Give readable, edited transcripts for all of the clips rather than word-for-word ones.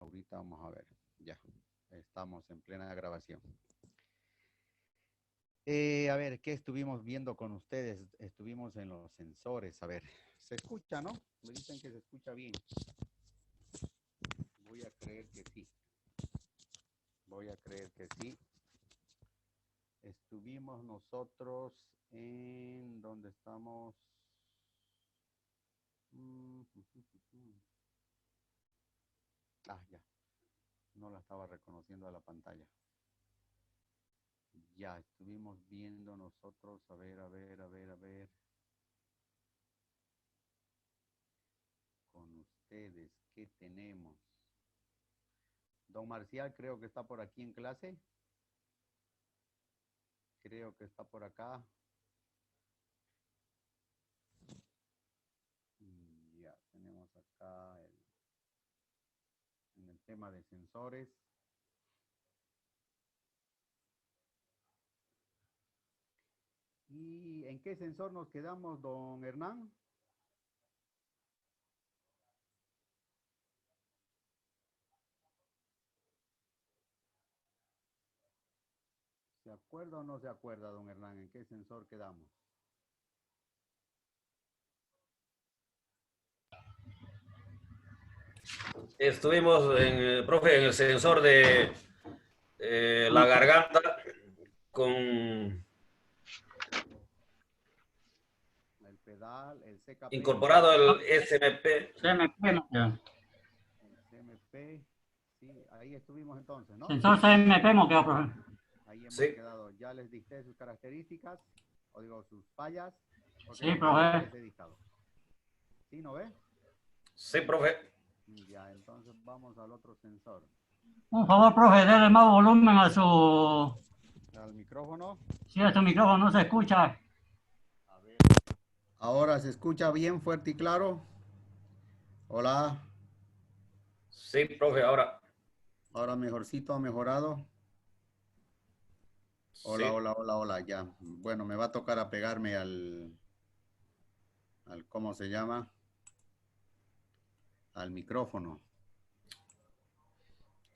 Ahorita vamos a ver. Ya, estamos en plena grabación. A ver, ¿qué estuvimos viendo con ustedes? Estuvimos en los sensores. A ver, ¿se escucha, no? Me dicen que se escucha bien. Voy a creer que sí. Voy a creer que sí. Estuvimos nosotros en... ¿Dónde estamos? Ah, ya. No la estaba reconociendo a la pantalla. Ya, estuvimos viendo nosotros, a ver. Con ustedes, ¿qué tenemos? Don Marcial creo que está por aquí en clase. Creo que está por acá. Ya, tenemos acá en el tema de sensores. ¿Y en qué sensor nos quedamos, don Hernán? ¿Se acuerda o no se acuerda, don Hernán? ¿En qué sensor quedamos? Estuvimos, profe, en el sensor de la garganta con El pedal, el CKP. incorporado el SMP. CMP, ¿no? El CMP. Sí, ahí estuvimos entonces, ¿no? Sensor CMP, ¿no quedó, profe? Ahí hemos Sí. quedado. Ya les dicté sus características, o digo, sus fallas. Porque Sí, son fallas que profe. les he dictado. ¿Sí, no ve? Sí, profe. Ya, entonces vamos al otro sensor. Un favor, profe, déle más volumen a su... Al micrófono. Sí, a su micrófono no se escucha. A ver. Ahora se escucha bien, fuerte y claro. Hola. Sí, profe, ahora. Ahora mejorcito, ha mejorado. Hola, Sí. hola, ya. Bueno, me va a tocar apegarme al ¿cómo se llama? Al micrófono.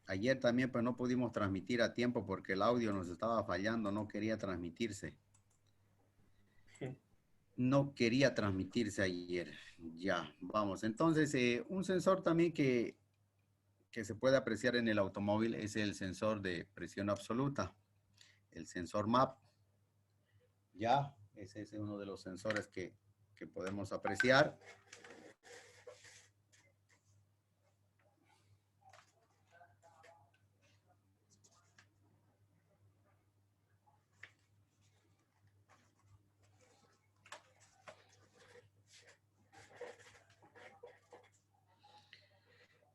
Ayer también pues no pudimos transmitir a tiempo porque el audio nos estaba fallando, no quería transmitirse. No quería transmitirse ayer. Ya, vamos. Entonces, un sensor también que se puede apreciar en el automóvil es el sensor de presión absoluta, el sensor MAP. Ya, ese es uno de los sensores que podemos apreciar.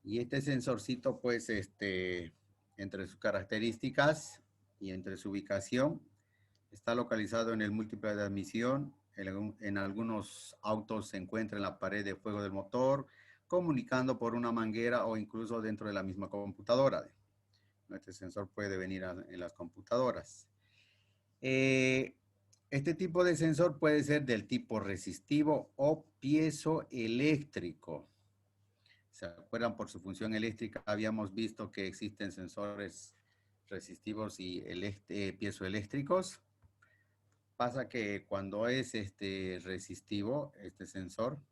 Y este sensorcito, pues, entre sus características y entre su ubicación, está localizado en el múltiple de admisión. En algunos autos se encuentra en la pared de fuego del motor, comunicando por una manguera o incluso dentro de la misma computadora. Este sensor puede venir en las computadoras. Este tipo de sensor puede ser del tipo resistivo o piezoeléctrico. ¿Se acuerdan? Por su función eléctrica habíamos visto que existen sensores resistivos y piezoeléctricos. Pasa que cuando es resistivo, este sensor,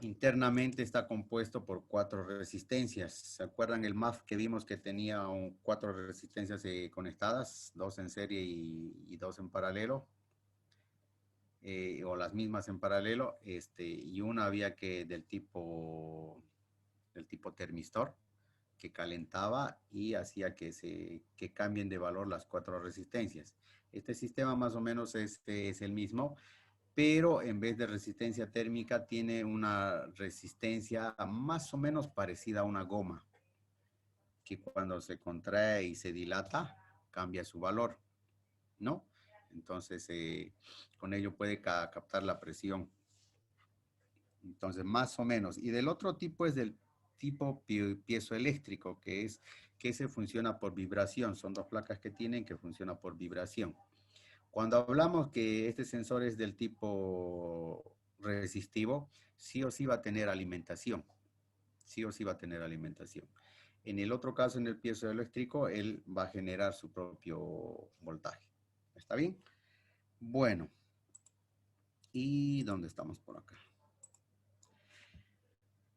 internamente está compuesto por 4 resistencias. ¿Se acuerdan el MAF que vimos que tenía 4 resistencias conectadas, 2 en serie y 2 en paralelo? O las mismas en paralelo, y una había que del tipo termistor, que calentaba y hacía que cambien de valor las 4 resistencias. Este sistema más o menos es el mismo, pero en vez de resistencia térmica tiene una resistencia más o menos parecida a una goma, que cuando se contrae y se dilata, cambia su valor, ¿no? Entonces, con ello puede captar la presión. Entonces, más o menos. Y del otro tipo es del tipo piezoeléctrico, que ese funciona por vibración. Son 2 placas que tienen que funcionan por vibración. Cuando hablamos que este sensor es del tipo resistivo, sí o sí va a tener alimentación. Sí o sí va a tener alimentación. En el otro caso, en el piezoeléctrico, él va a generar su propio voltaje. ¿Está bien? Bueno. ¿Y dónde estamos por acá?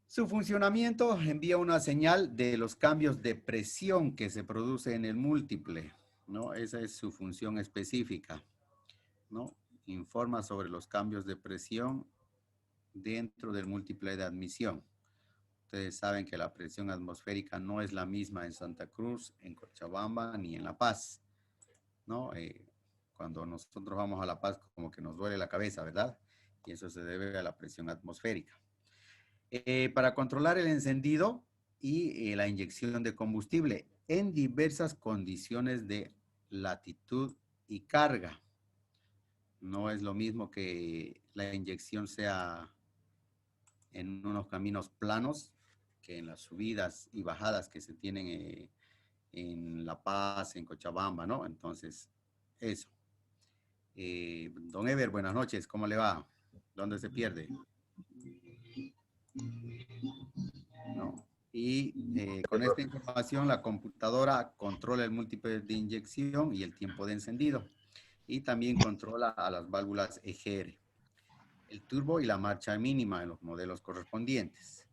Su funcionamiento envía una señal de los cambios de presión que se produce en el múltiple, ¿no? Esa es su función específica, ¿no? Informa sobre los cambios de presión dentro del múltiple de admisión. Ustedes saben que la presión atmosférica no es la misma en Santa Cruz, en Cochabamba, ni en La Paz, ¿no? Cuando nosotros vamos a La Paz, como que nos duele la cabeza, ¿verdad? Y eso se debe a la presión atmosférica. Para controlar el encendido y la inyección de combustible en diversas condiciones de latitud y carga. No es lo mismo que la inyección sea en unos caminos planos que en las subidas y bajadas que se tienen en La Paz, en Cochabamba, ¿no? Entonces, eso. Don Ever, buenas noches, ¿cómo le va? ¿Dónde se pierde? ¿No? Y con esta información la computadora controla el múltiple de inyección y el tiempo de encendido. Y también controla a las válvulas EGR, el turbo y la marcha mínima en los modelos correspondientes.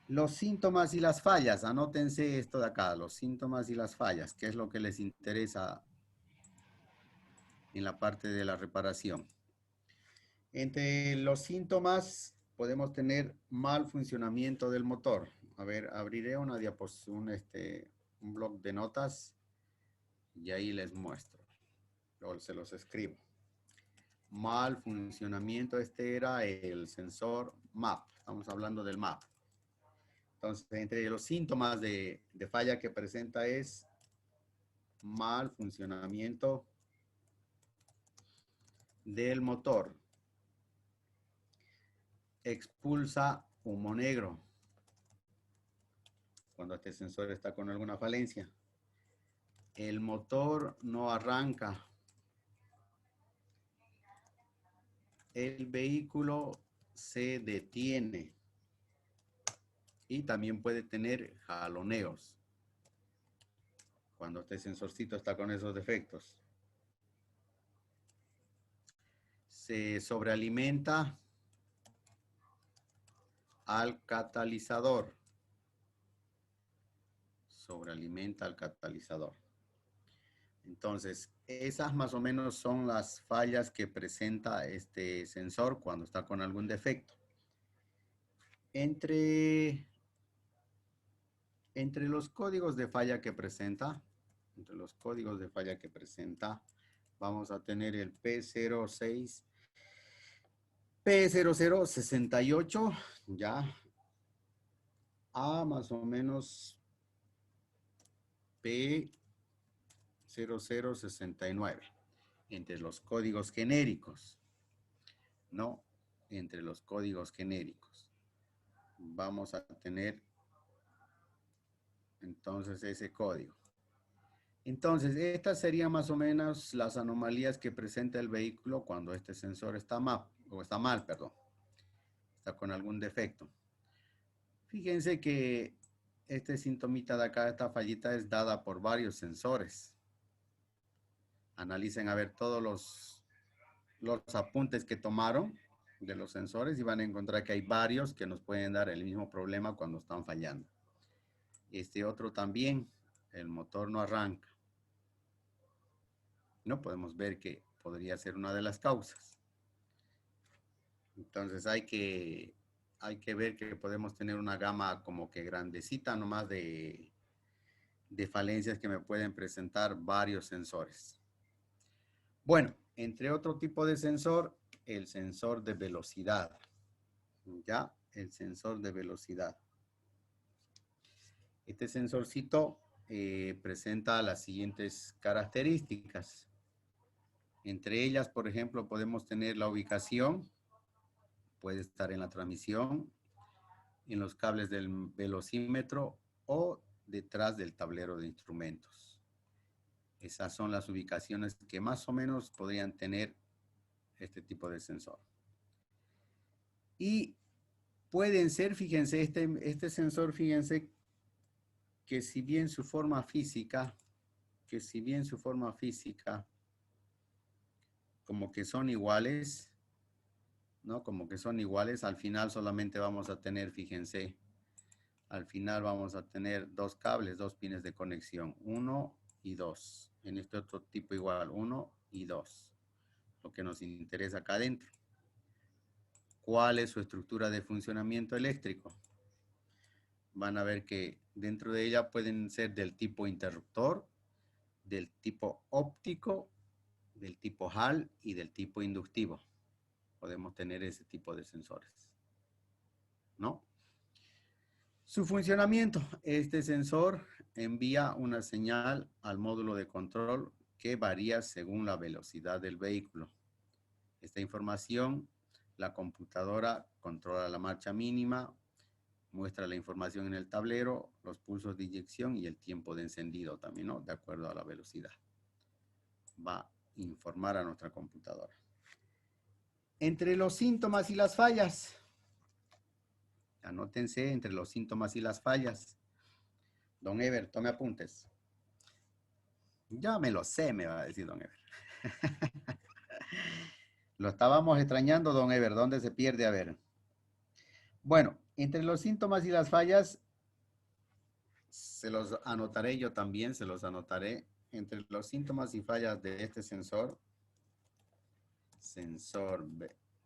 Los síntomas y las fallas, anótense esto de acá, los síntomas y las fallas, que es lo que les interesa en la parte de la reparación. Entre los síntomas podemos tener mal funcionamiento del motor. A ver, abriré una diapositiva, un bloc de notas y ahí les muestro. Luego se los escribo. Mal funcionamiento, este era el sensor MAP. Estamos hablando del MAP. Entonces, entre los síntomas de falla que presenta es mal funcionamiento del motor. Expulsa humo negro cuando este sensor está con alguna falencia. El motor no arranca. El vehículo se detiene. Y también puede tener jaloneos cuando este sensorcito está con esos defectos. Se sobrealimenta al catalizador. Sobrealimenta al catalizador. Entonces, esas más o menos son las fallas que presenta este sensor cuando está con algún defecto. Entre los códigos de falla que presenta, vamos a tener el P06, P0068, ya, a más o menos P0069, entre los códigos genéricos, ¿no? Entre los códigos genéricos. Vamos a tener entonces ese código. Entonces, estas serían más o menos las anomalías que presenta el vehículo cuando este sensor está mal, está con algún defecto. Fíjense que este sintomita de acá, esta fallita es dada por varios sensores. Analicen a ver todos los apuntes que tomaron de los sensores y van a encontrar que hay varios que nos pueden dar el mismo problema cuando están fallando. Este otro también, el motor no arranca. No podemos ver que podría ser una de las causas. Entonces hay que ver que podemos tener una gama como que grandecita nomás de falencias que me pueden presentar varios sensores. Bueno, entre otro tipo de sensor, el sensor de velocidad. Ya, el sensor de velocidad. Este sensorcito presenta las siguientes características. Entre ellas, por ejemplo, podemos tener la ubicación. Puede estar en la transmisión, en los cables del velocímetro o detrás del tablero de instrumentos. Esas son las ubicaciones que más o menos podrían tener este tipo de sensor. Y pueden ser, fíjense, este sensor, fíjense, que si bien su forma física, como que son iguales, ¿no? Como que son iguales, al final solamente vamos a tener, fíjense, al final vamos a tener dos cables, dos pines de conexión, 1 y 2. En este otro tipo igual, 1 y 2. Lo que nos interesa acá adentro. ¿Cuál es su estructura de funcionamiento eléctrico? Van a ver que dentro de ella pueden ser del tipo interruptor, del tipo óptico, del tipo Hall y del tipo inductivo. Podemos tener ese tipo de sensores, ¿no? Su funcionamiento. Este sensor envía una señal al módulo de control que varía según la velocidad del vehículo. Esta información, la computadora controla la marcha mínima, muestra la información en el tablero, los pulsos de inyección y el tiempo de encendido también, ¿no? De acuerdo a la velocidad. Va a informar a nuestra computadora. Entre los síntomas y las fallas. Anótense entre los síntomas y las fallas. Don Ever, tome apuntes. Ya me lo sé, me va a decir don Ever. Lo estábamos extrañando, don Ever. ¿Dónde se pierde? A ver. Bueno, entre los síntomas y las fallas, se los anotaré yo también, se los anotaré. Entre los síntomas y fallas de este sensor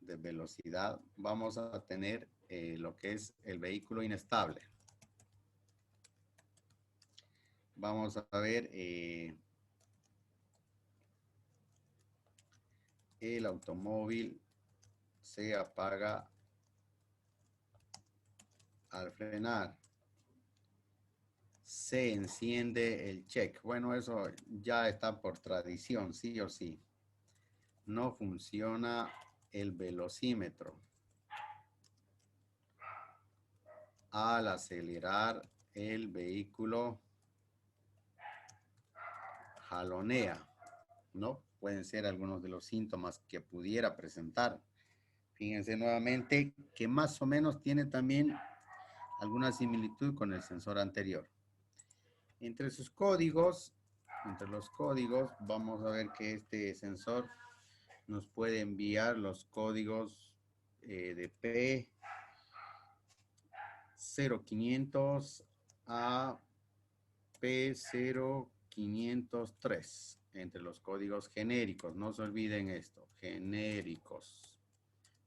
de velocidad, vamos a tener lo que es el vehículo inestable. Vamos a ver el automóvil se apaga al frenar. Se enciende el check. Bueno, eso ya está por tradición, sí o sí. No funciona el velocímetro. Al acelerar el vehículo jalonea, ¿no? Pueden ser algunos de los síntomas que pudiera presentar. Fíjense nuevamente que más o menos tiene también alguna similitud con el sensor anterior. Entre sus códigos, entre los códigos, vamos a ver que este sensor nos puede enviar los códigos de P0500 a P0503, entre los códigos genéricos. No se olviden esto, genéricos,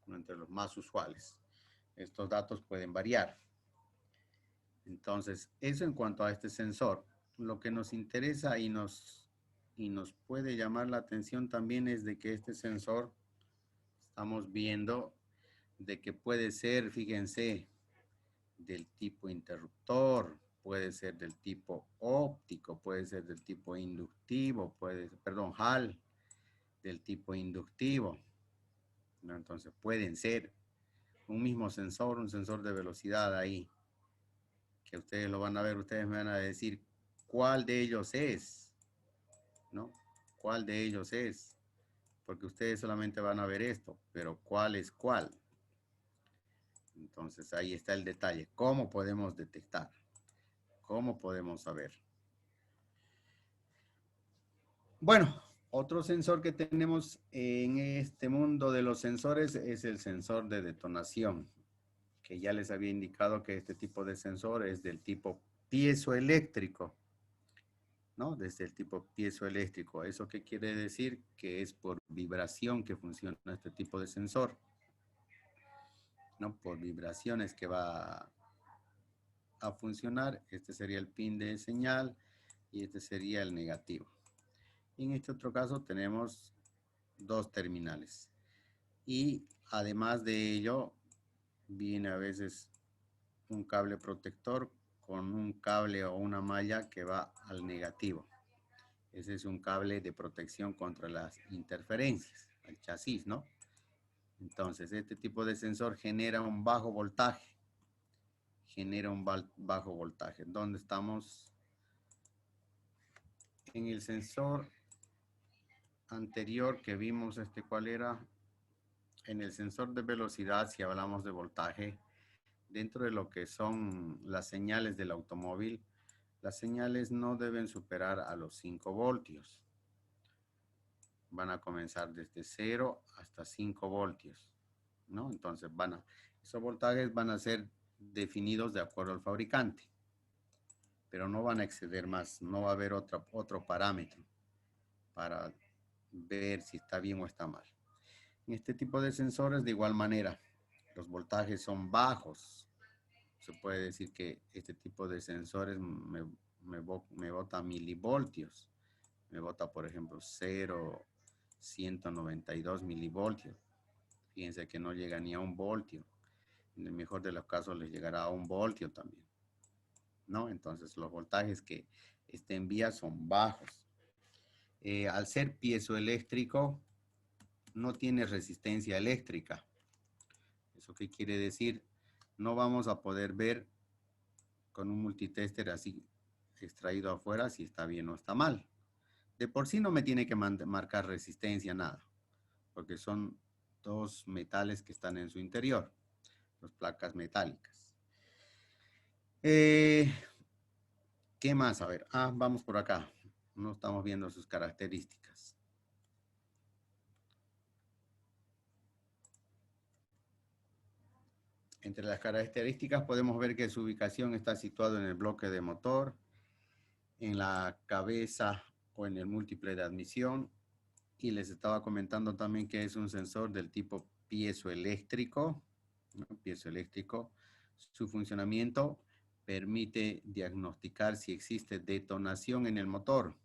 entre los más usuales. Estos datos pueden variar. Entonces, eso en cuanto a este sensor. Lo que nos interesa y nos puede llamar la atención también es de que este sensor, estamos viendo de que puede ser, fíjense, del tipo interruptor, puede ser del tipo óptico, puede ser del tipo inductivo, perdón, Hall, del tipo inductivo, ¿no? Entonces pueden ser un mismo sensor, un sensor de velocidad ahí, que ustedes lo van a ver, ustedes me van a decir cuál de ellos es, ¿no? ¿Cuál de ellos es? Porque ustedes solamente van a ver esto, pero ¿cuál es cuál? Entonces ahí está el detalle. ¿Cómo podemos detectar? ¿Cómo podemos saber? Bueno, otro sensor que tenemos en este mundo de los sensores es el sensor de detonación, que ya les había indicado que este tipo de sensor es del tipo piezoeléctrico, ¿no? Desde el tipo piezoeléctrico. ¿Eso qué quiere decir? Que es por vibración que funciona este tipo de sensor, ¿no? Por vibraciones que va a funcionar. Este sería el pin de señal y este sería el negativo. Y en este otro caso tenemos dos terminales. Y además de ello, viene a veces un cable protector con un cable o una malla que va al negativo. Ese es un cable de protección contra las interferencias, el chasis, ¿no? Entonces, este tipo de sensor genera un bajo voltaje. Genera un bajo voltaje. ¿Dónde estamos? En el sensor anterior que vimos, ¿cuál era? en el sensor de velocidad, si hablamos de voltaje, dentro de lo que son las señales del automóvil, las señales no deben superar a los 5 voltios. Van a comenzar desde 0 hasta 5 voltios, ¿no? Entonces esos voltajes van a ser definidos de acuerdo al fabricante, pero no van a exceder más, no va a haber otro parámetro para ver si está bien o está mal. En este tipo de sensores, de igual manera, los voltajes son bajos. Se puede decir que este tipo de sensores me bota milivoltios. Me bota, por ejemplo, 192 milivoltios. Fíjense que no llega ni a 1 voltio. En el mejor de los casos les llegará a 1 voltio también, ¿no? Entonces los voltajes que estén vía son bajos. Al ser piezoeléctrico, no tiene resistencia eléctrica. ¿Eso qué quiere decir? No vamos a poder ver con un multitester así extraído afuera si está bien o está mal. De por sí no me tiene que marcar resistencia, nada, porque son 2 metales que están en su interior, 2 placas metálicas. ¿Qué más? A ver, vamos por acá. No estamos viendo sus características. Entre las características podemos ver que su ubicación está situado en el bloque de motor, en la cabeza o en el múltiple de admisión. Y les estaba comentando también que es un sensor del tipo piezoeléctrico, ¿no? Piezoeléctrico. Su funcionamiento permite diagnosticar si existe detonación en el motor.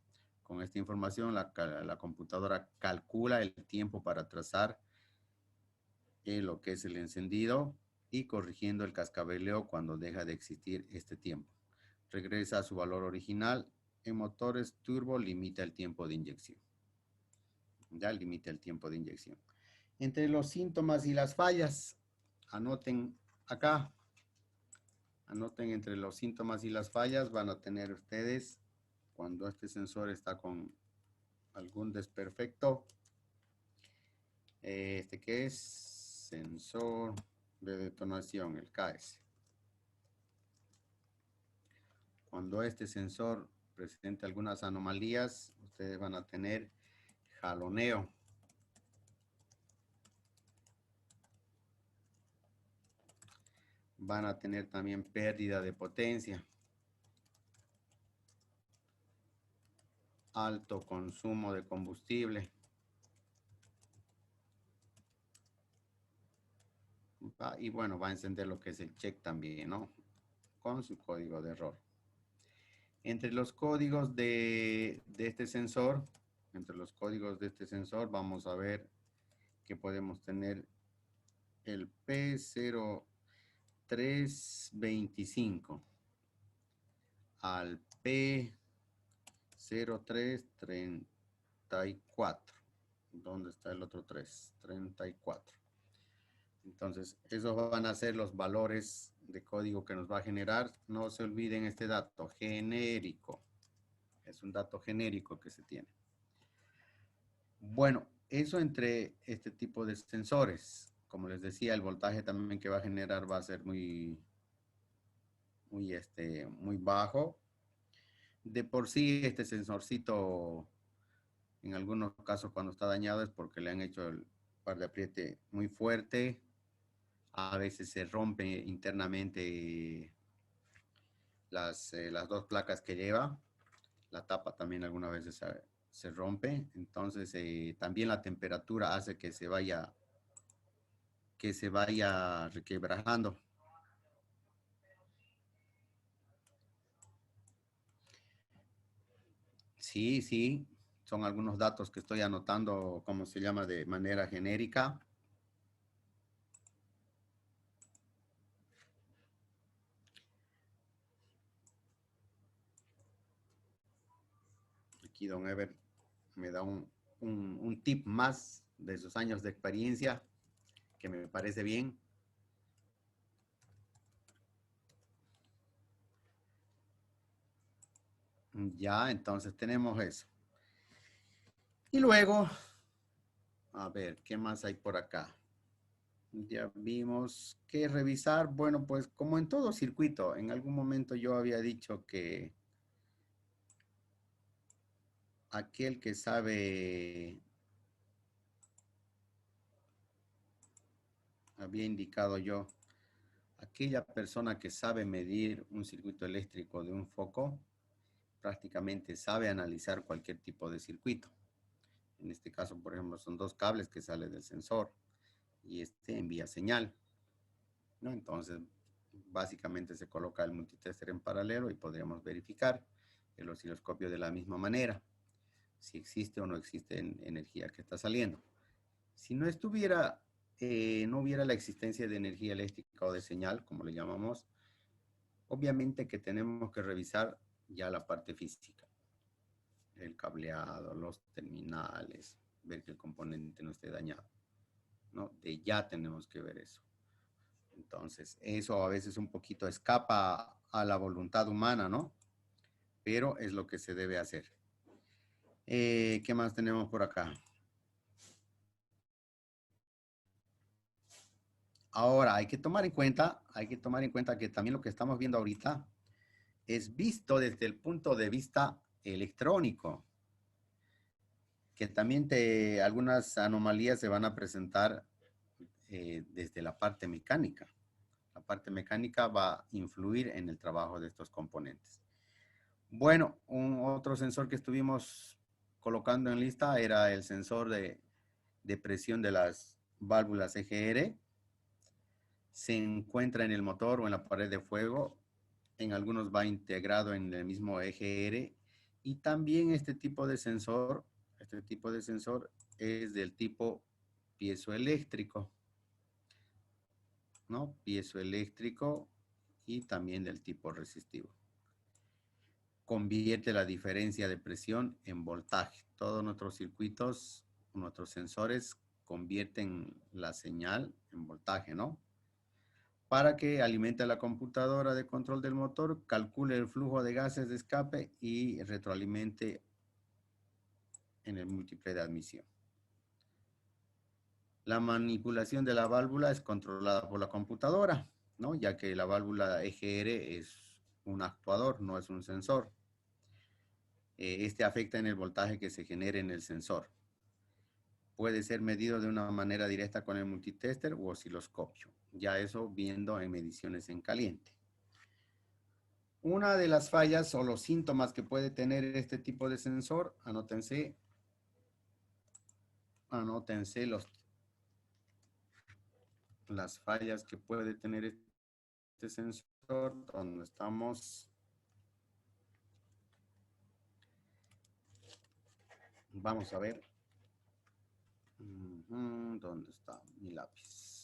Con esta información la computadora calcula el tiempo para trazar lo que es el encendido y corrigiendo el cascabeleo cuando deja de existir este tiempo. Regresa a su valor original. En motores turbo limita el tiempo de inyección. Ya limita el tiempo de inyección. Entre los síntomas y las fallas, anoten acá. Anoten entre los síntomas y las fallas, van a tener ustedes cuando este sensor está con algún desperfecto. ¿Qué es? Sensor de detonación, el KS. Cuando este sensor presente algunas anomalías, ustedes van a tener jaloneo. Van a tener también pérdida de potencia. Alto consumo de combustible. Y bueno, va a encender lo que es el check también, ¿no? Con su código de error. Entre los códigos de este sensor, vamos a ver que podemos tener el P0325 al P0334. ¿Dónde está el otro 3? 34. Entonces, esos van a ser los valores de código que nos va a generar. No se olviden este dato genérico. Es un dato genérico que se tiene. Bueno, eso entre este tipo de sensores. Como les decía, el voltaje también que va a generar va a ser muy bajo. De por sí, este sensorcito, en algunos casos cuando está dañado es porque le han hecho el par de apriete muy fuerte. A veces se rompe internamente las 2 placas que lleva. La tapa también algunas veces se rompe. Entonces también la temperatura hace que se vaya requebrajando. Sí, son algunos datos que estoy anotando, como se llama, de manera genérica. Aquí don Ever me da un tip más de sus años de experiencia que me parece bien. Ya, entonces tenemos eso. Y luego, a ver, ¿qué más hay por acá? Ya vimos que revisar, bueno, pues como en todo circuito, en algún momento yo había dicho que aquel que sabe, había indicado yo, aquella persona que sabe medir un circuito eléctrico de un foco, prácticamente sabe analizar cualquier tipo de circuito. En este caso, por ejemplo, son dos cables que salen del sensor y este envía señal, ¿no? Entonces, básicamente se coloca el multitester en paralelo y podríamos verificar el osciloscopio de la misma manera, si existe o no existe energía que está saliendo. Si no estuviera, no hubiera la existencia de energía eléctrica o de señal, como le llamamos, obviamente que tenemos que revisar ya la parte física, el cableado, los terminales, ver que el componente no esté dañado, ¿no? De ya tenemos que ver eso. Entonces, eso a veces un poquito escapa a la voluntad humana, ¿no? Pero es lo que se debe hacer. ¿Qué más tenemos por acá? Ahora, hay que tomar en cuenta que también lo que estamos viendo ahorita es visto desde el punto de vista electrónico, que también algunas anomalías se van a presentar desde la parte mecánica. La parte mecánica va a influir en el trabajo de estos componentes. Bueno, otro sensor que estuvimos colocando en lista era el sensor de presión de las válvulas EGR. Se encuentra en el motor o en la pared de fuego. En algunos va integrado en el mismo EGR. Y también este tipo de sensor es del tipo piezoeléctrico, ¿no? Piezoeléctrico y también del tipo resistivo. Convierte la diferencia de presión en voltaje. Todos nuestros circuitos, nuestros sensores convierten la señal en voltaje, ¿no? Para que alimente la computadora de control del motor, calcule el flujo de gases de escape y retroalimente en el múltiple de admisión. La manipulación de la válvula es controlada por la computadora, ¿no? Ya que la válvula EGR es un actuador, no es un sensor. Este afecta en el voltaje que se genere en el sensor. Puede ser medido de una manera directa con el multitester u osciloscopio. Ya eso viendo en mediciones en caliente. Una de las fallas o los síntomas que puede tener este tipo de sensor, anótense las fallas que puede tener este sensor, donde estamos. Vamos a ver. ¿Dónde está mi lápiz?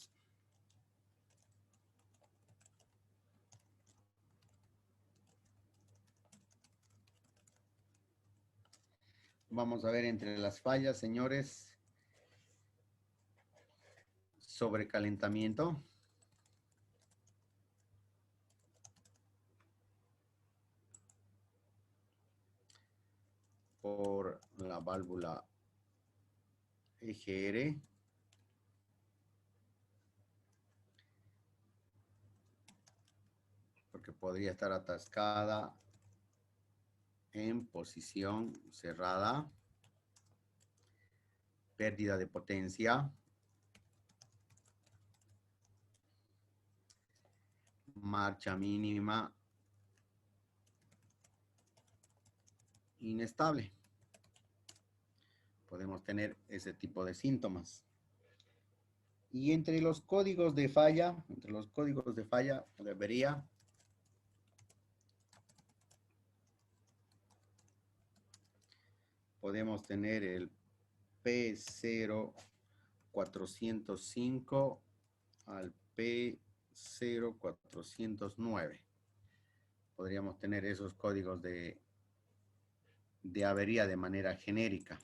Vamos a ver entre las fallas, señores. Sobrecalentamiento. Por la válvula EGR. Porque podría estar atascada en posición cerrada. Pérdida de potencia. Marcha mínima. Inestable. Podemos tener ese tipo de síntomas. Y entre los códigos de falla, debería podemos tener el P0405 al P0409. Podríamos tener esos códigos de avería de manera genérica.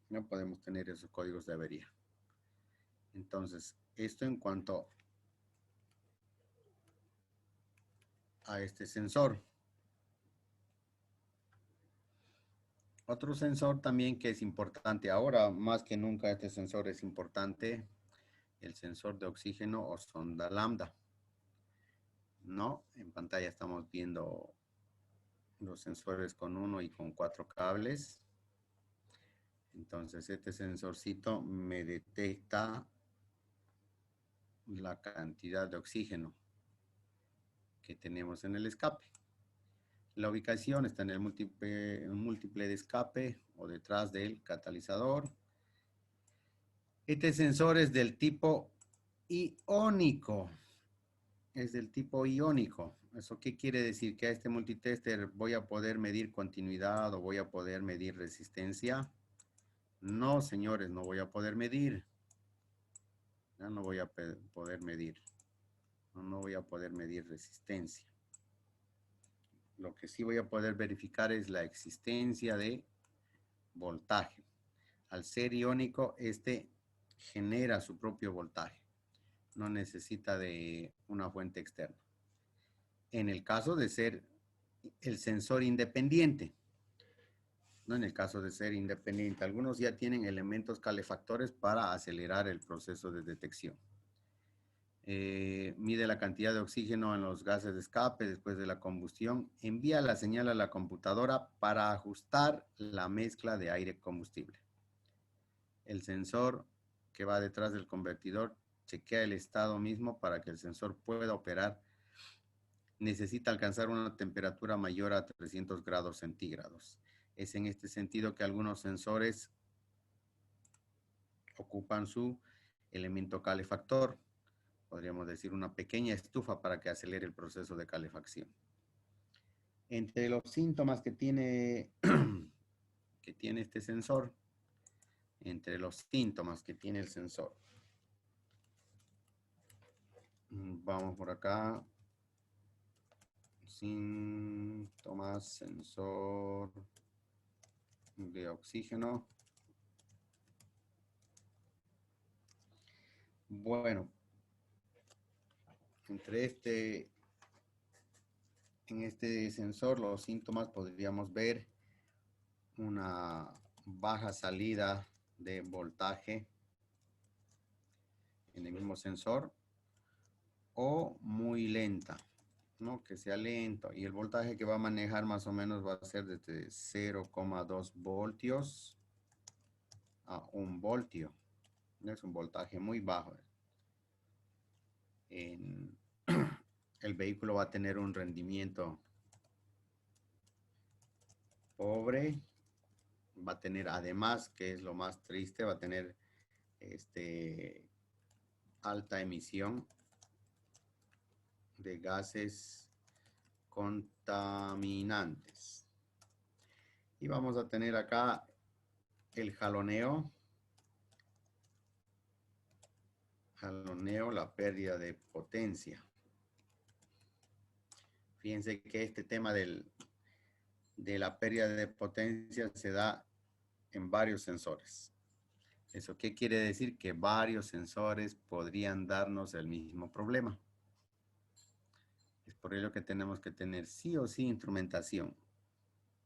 No podemos tener esos códigos de avería. Entonces, esto en cuanto a este sensor. Otro sensor también que es importante ahora, más que nunca este sensor es importante, el sensor de oxígeno o sonda lambda. No, en pantalla estamos viendo los sensores con 1 y con 4 cables. Entonces este sensorcito me detecta la cantidad de oxígeno que tenemos en el escape. La ubicación está en el múltiple de escape o detrás del catalizador. Este sensor es del tipo iónico. Es del tipo iónico. ¿Eso qué quiere decir? Que a este multitester voy a poder medir continuidad o voy a poder medir resistencia. No, señores, no voy a poder medir. Ya no voy a poder medir. No voy a poder medir resistencia. Lo que sí voy a poder verificar es la existencia de voltaje. Al ser iónico, este genera su propio voltaje. No necesita de una fuente externa. En el caso de ser el sensor independiente, no en el caso de ser independiente, algunos ya tienen elementos calefactores para acelerar el proceso de detección. Mide la cantidad de oxígeno en los gases de escape después de la combustión, envía la señal a la computadora para ajustar la mezcla de aire-combustible. El sensor que va detrás del convertidor chequea el estado mismo para que el sensor pueda operar. Necesita alcanzar una temperatura mayor a 300 grados centígrados. Es en este sentido que algunos sensores ocupan su elemento calefactor, podríamos decir una pequeña estufa para que acelere el proceso de calefacción. Entre los síntomas que tiene, este sensor, vamos por acá. Síntomas, sensor de oxígeno. Bueno, en este sensor los síntomas podríamos ver una baja salida de voltaje en el mismo sensor o muy lenta, ¿no? Que sea lento, y el voltaje que va a manejar más o menos va a ser desde 0,2 voltios a 1 voltio. Es un voltaje muy bajo. El vehículo va a tener un rendimiento pobre, va a tener, además, que es lo más triste, va a tener alta emisión de gases contaminantes. Y vamos a tener acá el jaloneo, la pérdida de potencia. Fíjense que este tema de la pérdida de potencia se da en varios sensores. ¿Eso qué quiere decir? Que varios sensores podrían darnos el mismo problema. Es por ello que tenemos que tener sí o sí instrumentación,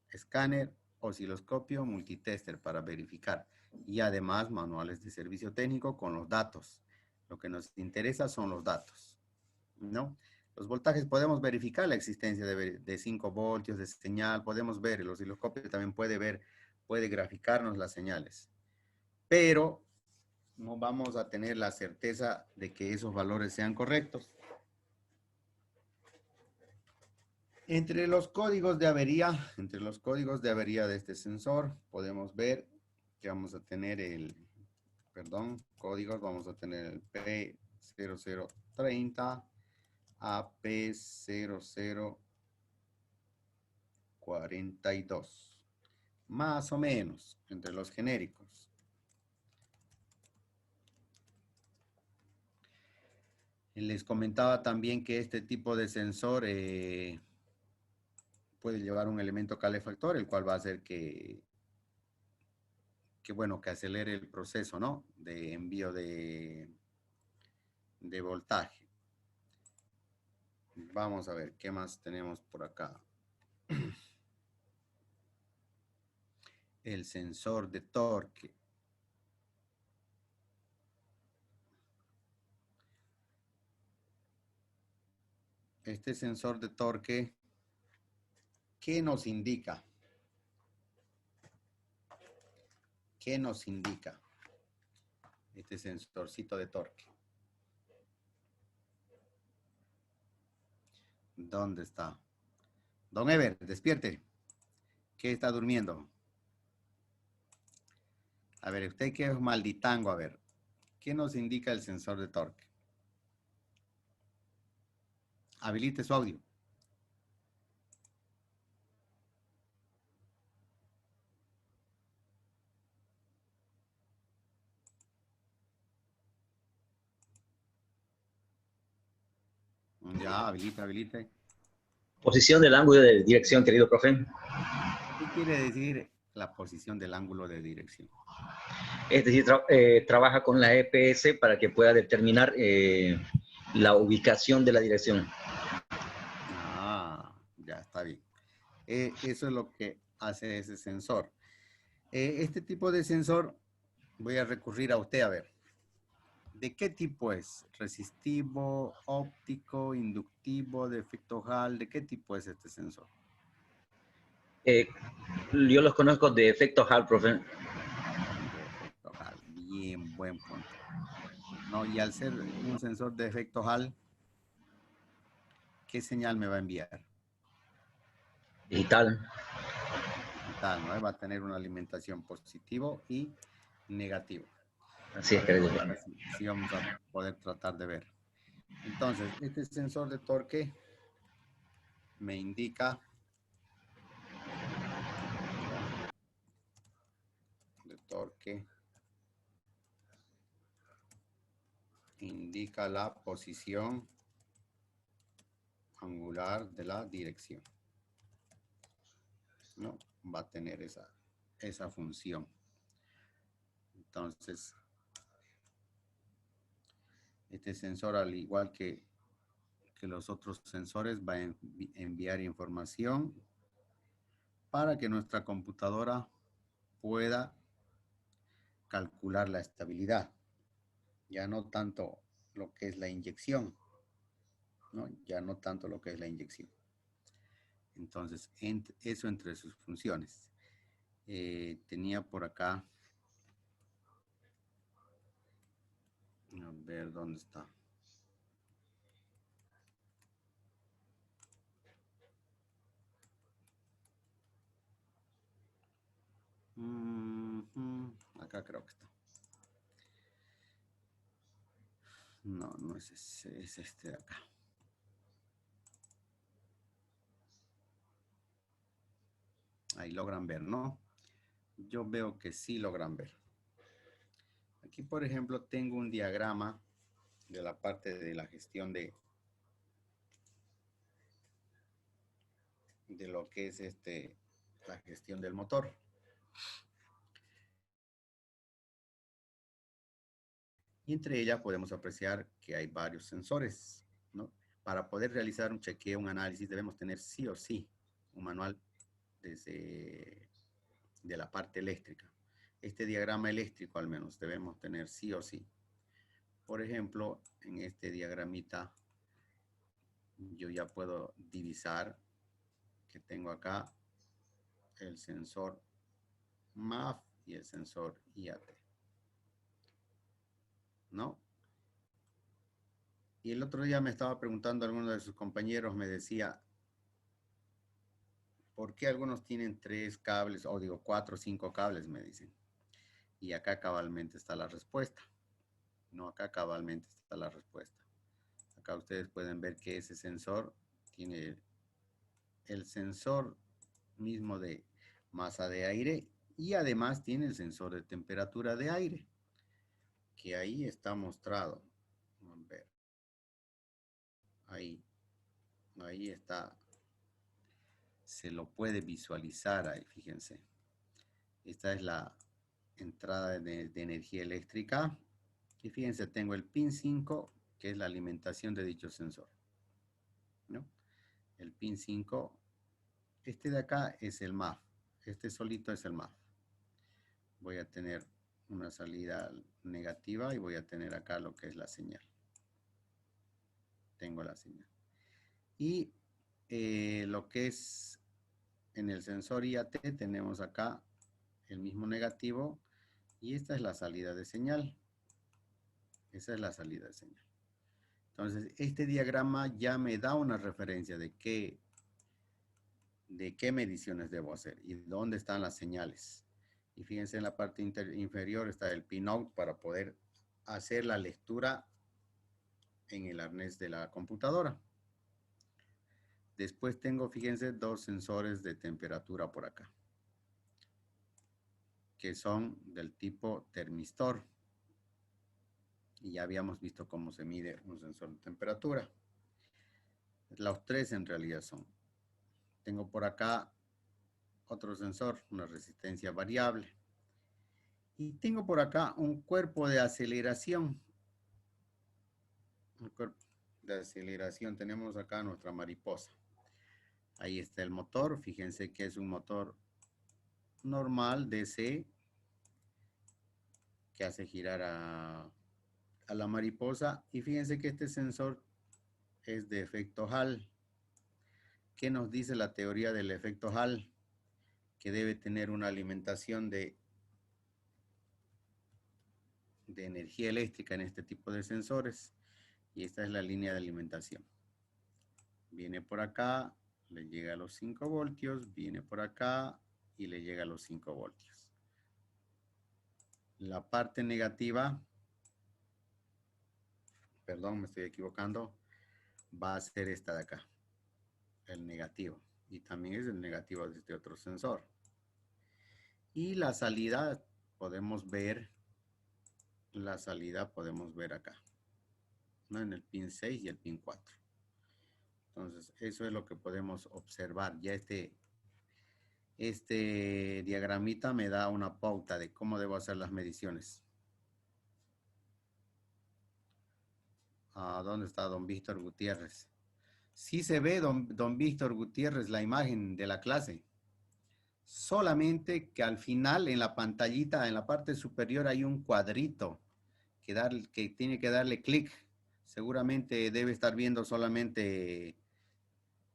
escáner, osciloscopio, multitester para verificar, y además manuales de servicio técnico con los datos. Lo que nos interesa son los datos, ¿no? Los voltajes podemos verificar la existencia de 5 voltios de señal, podemos ver, el osciloscopio también puede graficarnos las señales, pero no vamos a tener la certeza de que esos valores sean correctos. Entre los códigos de avería de este sensor, podemos ver que vamos a tener vamos a tener el P0030, AP0042, más o menos, entre los genéricos. Les comentaba también que este tipo de sensor puede llevar un elemento calefactor, el cual va a hacer que acelere el proceso, ¿no? De envío de voltaje. Vamos a ver qué más tenemos por acá. El sensor de torque. este sensor de torque, ¿qué nos indica? ¿Qué nos indica este sensorcito de torque? ¿Dónde está? Don Ever, despierte. ¿Qué está durmiendo? A ver, usted que es malditango, a ver. ¿Qué nos indica el sensor de torque? Habilite su audio. Ya, habilite. Posición del ángulo de dirección, querido profe. ¿Qué quiere decir la posición del ángulo de dirección? Es decir, trabaja con la EPS para que pueda determinar la ubicación de la dirección. Ah, ya está bien. Eso es lo que hace ese sensor. Este tipo de sensor, voy a recurrir a usted a ver. ¿De qué tipo es? ¿Resistivo, óptico, inductivo, de efecto Hall? ¿De qué tipo es este sensor? Yo los conozco de efecto Hall, profe. De efecto Hall. Bien, buen punto. No, y al ser un sensor de efecto Hall, ¿qué señal me va a enviar? Digital. Digital, ¿no? Va a tener una alimentación positivo y negativo. Así A es, ver, querido ahora profe. sí vamos a poder tratar de ver. Entonces, este sensor de torque me indica de torque indica la posición angular de la dirección, ¿no? Va a tener esa función. Entonces, este sensor, al igual que los otros sensores, va a enviar información para que nuestra computadora pueda calcular la estabilidad. Ya no tanto lo que es la inyección, ¿no? Ya no tanto lo que es la inyección. Entonces, eso entre sus funciones. Tenía por acá, a ver dónde está. Acá creo que está. No, no es ese, es este de acá. Ahí logran ver, ¿no? Yo veo que sí logran ver. Aquí, por ejemplo, tengo un diagrama de la parte de la gestión de lo que es la gestión del motor. Y entre ellas podemos apreciar que hay varios sensores, ¿no? Para poder realizar un chequeo, un análisis, debemos tener sí o sí un manual de la parte eléctrica. Este diagrama eléctrico al menos debemos tener sí o sí. Por ejemplo, en este diagramita yo ya puedo divisar que tengo acá el sensor MAF y el sensor IAT, ¿no? Y el otro día me estaba preguntando alguno de sus compañeros, me decía, ¿por qué algunos tienen 3 cables, o digo 4 o 5 cables? Me dicen. Y acá cabalmente está la respuesta. No, acá cabalmente está la respuesta. Acá ustedes pueden ver que ese sensor tiene el sensor mismo de masa de aire y además tiene el sensor de temperatura de aire, que ahí está mostrado. Vamos a ver. Ahí está. Se lo puede visualizar ahí, fíjense. Esta es la entrada de energía eléctrica. Y fíjense, tengo el pin 5, que es la alimentación de dicho sensor, ¿no? El pin 5, este de acá es el MAF. Este solito es el MAF. Voy a tener una salida negativa y voy a tener acá lo que es la señal. Tengo la señal. Y lo que es en el sensor IAT tenemos acá el mismo negativo y esta es la salida de señal. Esa es la salida de señal. Entonces, este diagrama ya me da una referencia de qué mediciones debo hacer y dónde están las señales. Y fíjense, en la parte inferior está el pinout para poder hacer la lectura en el arnés de la computadora. Después tengo, fíjense, dos sensores de temperatura por acá, que son del tipo termistor. Y ya habíamos visto cómo se mide un sensor de temperatura. Los tres en realidad son. Tengo por acá otro sensor, una resistencia variable. Y tengo por acá un cuerpo de aceleración. Un cuerpo de aceleración. Tenemos acá nuestra mariposa. Ahí está el motor. Fíjense que es un motor normal DC que hace girar a la mariposa. Y fíjense que este sensor es de efecto Hall. ¿Qué nos dice la teoría del efecto Hall? Que debe tener una alimentación de energía eléctrica en este tipo de sensores. Y esta es la línea de alimentación. Viene por acá, le llega a los 5 voltios, viene por acá y le llega a los 5 voltios. La parte negativa, perdón, me estoy equivocando, va a ser esta de acá, el negativo. Y también es el negativo de este otro sensor. Y la salida podemos ver, acá, ¿no? En el pin 6 y el pin 4. Entonces, eso es lo que podemos observar. Ya este diagramita me da una pauta de cómo debo hacer las mediciones. ¿Dónde está don Víctor Gutiérrez? Sí se ve, don Víctor Gutiérrez, la imagen de la clase. Solamente que al final, en la pantallita, en la parte superior, hay un cuadrito que tiene que darle clic. Seguramente debe estar viendo solamente,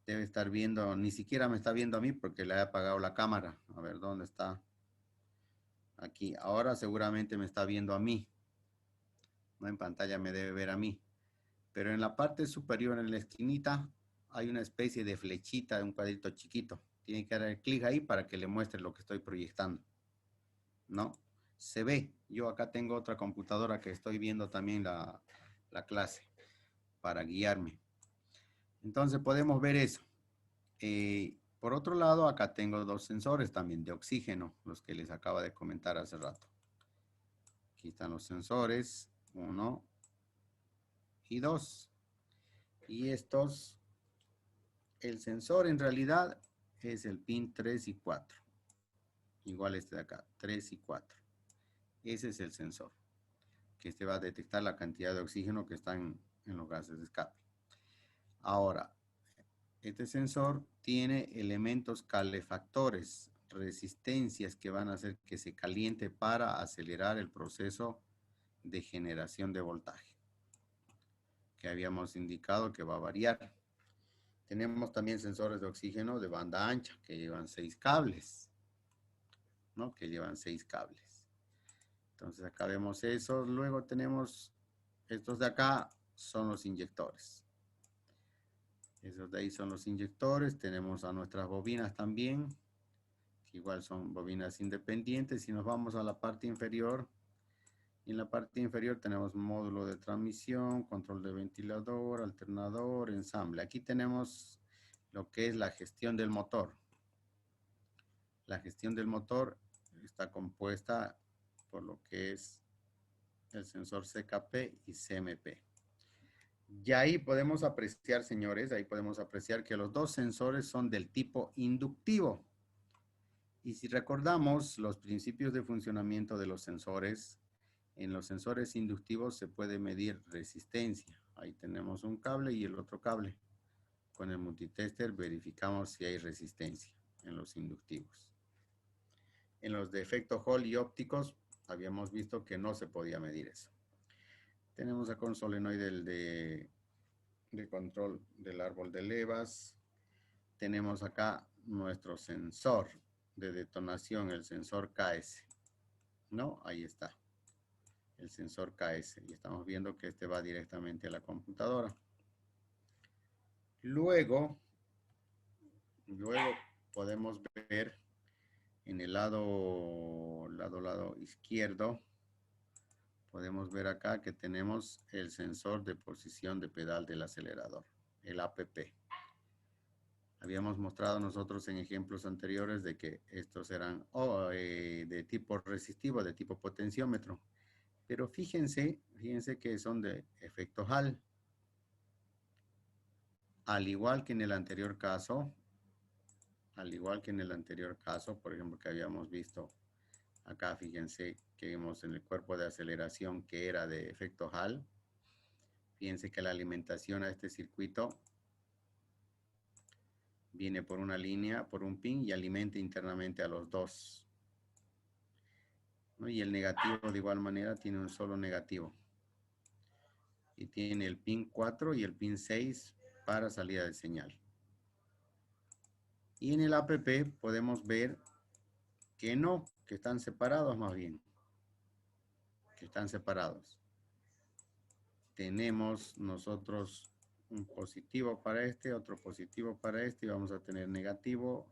ni siquiera me está viendo a mí porque le he apagado la cámara. A ver, ¿dónde está? Aquí. Ahora seguramente me está viendo a mí. No, en pantalla me debe ver a mí. Pero en la parte superior, en la esquinita, hay una especie de flechita de un cuadrito chiquito. Tiene que dar clic ahí para que le muestre lo que estoy proyectando. ¿No? Se ve. Yo acá tengo otra computadora que estoy viendo también la clase para guiarme. Entonces podemos ver eso. Por otro lado, acá tengo dos sensores también de oxígeno, los que les acaba de comentar hace rato. Aquí están los sensores, 1 y 2. Y estos, el sensor en realidad es el pin 3 y 4. Igual este de acá, 3 y 4. Ese es el sensor, que este va a detectar la cantidad de oxígeno que están en los gases de escape. Ahora, este sensor tiene elementos calefactores, resistencias que van a hacer que se caliente para acelerar el proceso de generación de voltaje, que habíamos indicado que va a variar. Tenemos también sensores de oxígeno de banda ancha que llevan 6 cables, ¿no? Que llevan 6 cables. Entonces acá vemos eso. Luego tenemos estos de acá, son los inyectores. Esos de ahí son los inyectores. Tenemos a nuestras bobinas también, que igual son bobinas independientes. Si nos vamos a la parte inferior, en la parte inferior tenemos módulo de transmisión, control de ventilador, alternador, ensamble. Aquí tenemos lo que es la gestión del motor. La gestión del motor está compuesta por lo que es el sensor CKP y CMP. Y ahí podemos apreciar, señores, ahí podemos apreciar que los dos sensores son del tipo inductivo. Y si recordamos los principios de funcionamiento de los sensores, en los sensores inductivos se puede medir resistencia. Ahí tenemos un cable y el otro cable. Con el multitester verificamos si hay resistencia en los inductivos. En los de efecto Hall y ópticos habíamos visto que no se podía medir eso. Tenemos acá un solenoide de control del árbol de levas. Tenemos acá nuestro sensor de detonación, el sensor KS, ¿no? Ahí está, el sensor KS. Y estamos viendo que este va directamente a la computadora. Luego podemos ver en el lado izquierdo, podemos ver acá que tenemos el sensor de posición de pedal del acelerador, el APP. Habíamos mostrado nosotros en ejemplos anteriores de que estos eran de tipo resistivo, de tipo potenciómetro. Pero fíjense que son de efecto Hall. Al igual que en el anterior caso, por ejemplo, que habíamos visto acá, fíjense que vimos en el cuerpo de aceleración que era de efecto Hall. Fíjense que la alimentación a este circuito viene por una línea, por un pin y alimenta internamente a los dos, ¿no? Y el negativo de igual manera tiene un solo negativo. Y tiene el pin 4 y el pin 6 para salida de señal. Y en el APP podemos ver que no, que están separados más bien. Que están separados. Tenemos nosotros un positivo para este, otro positivo para este, y vamos a tener negativo,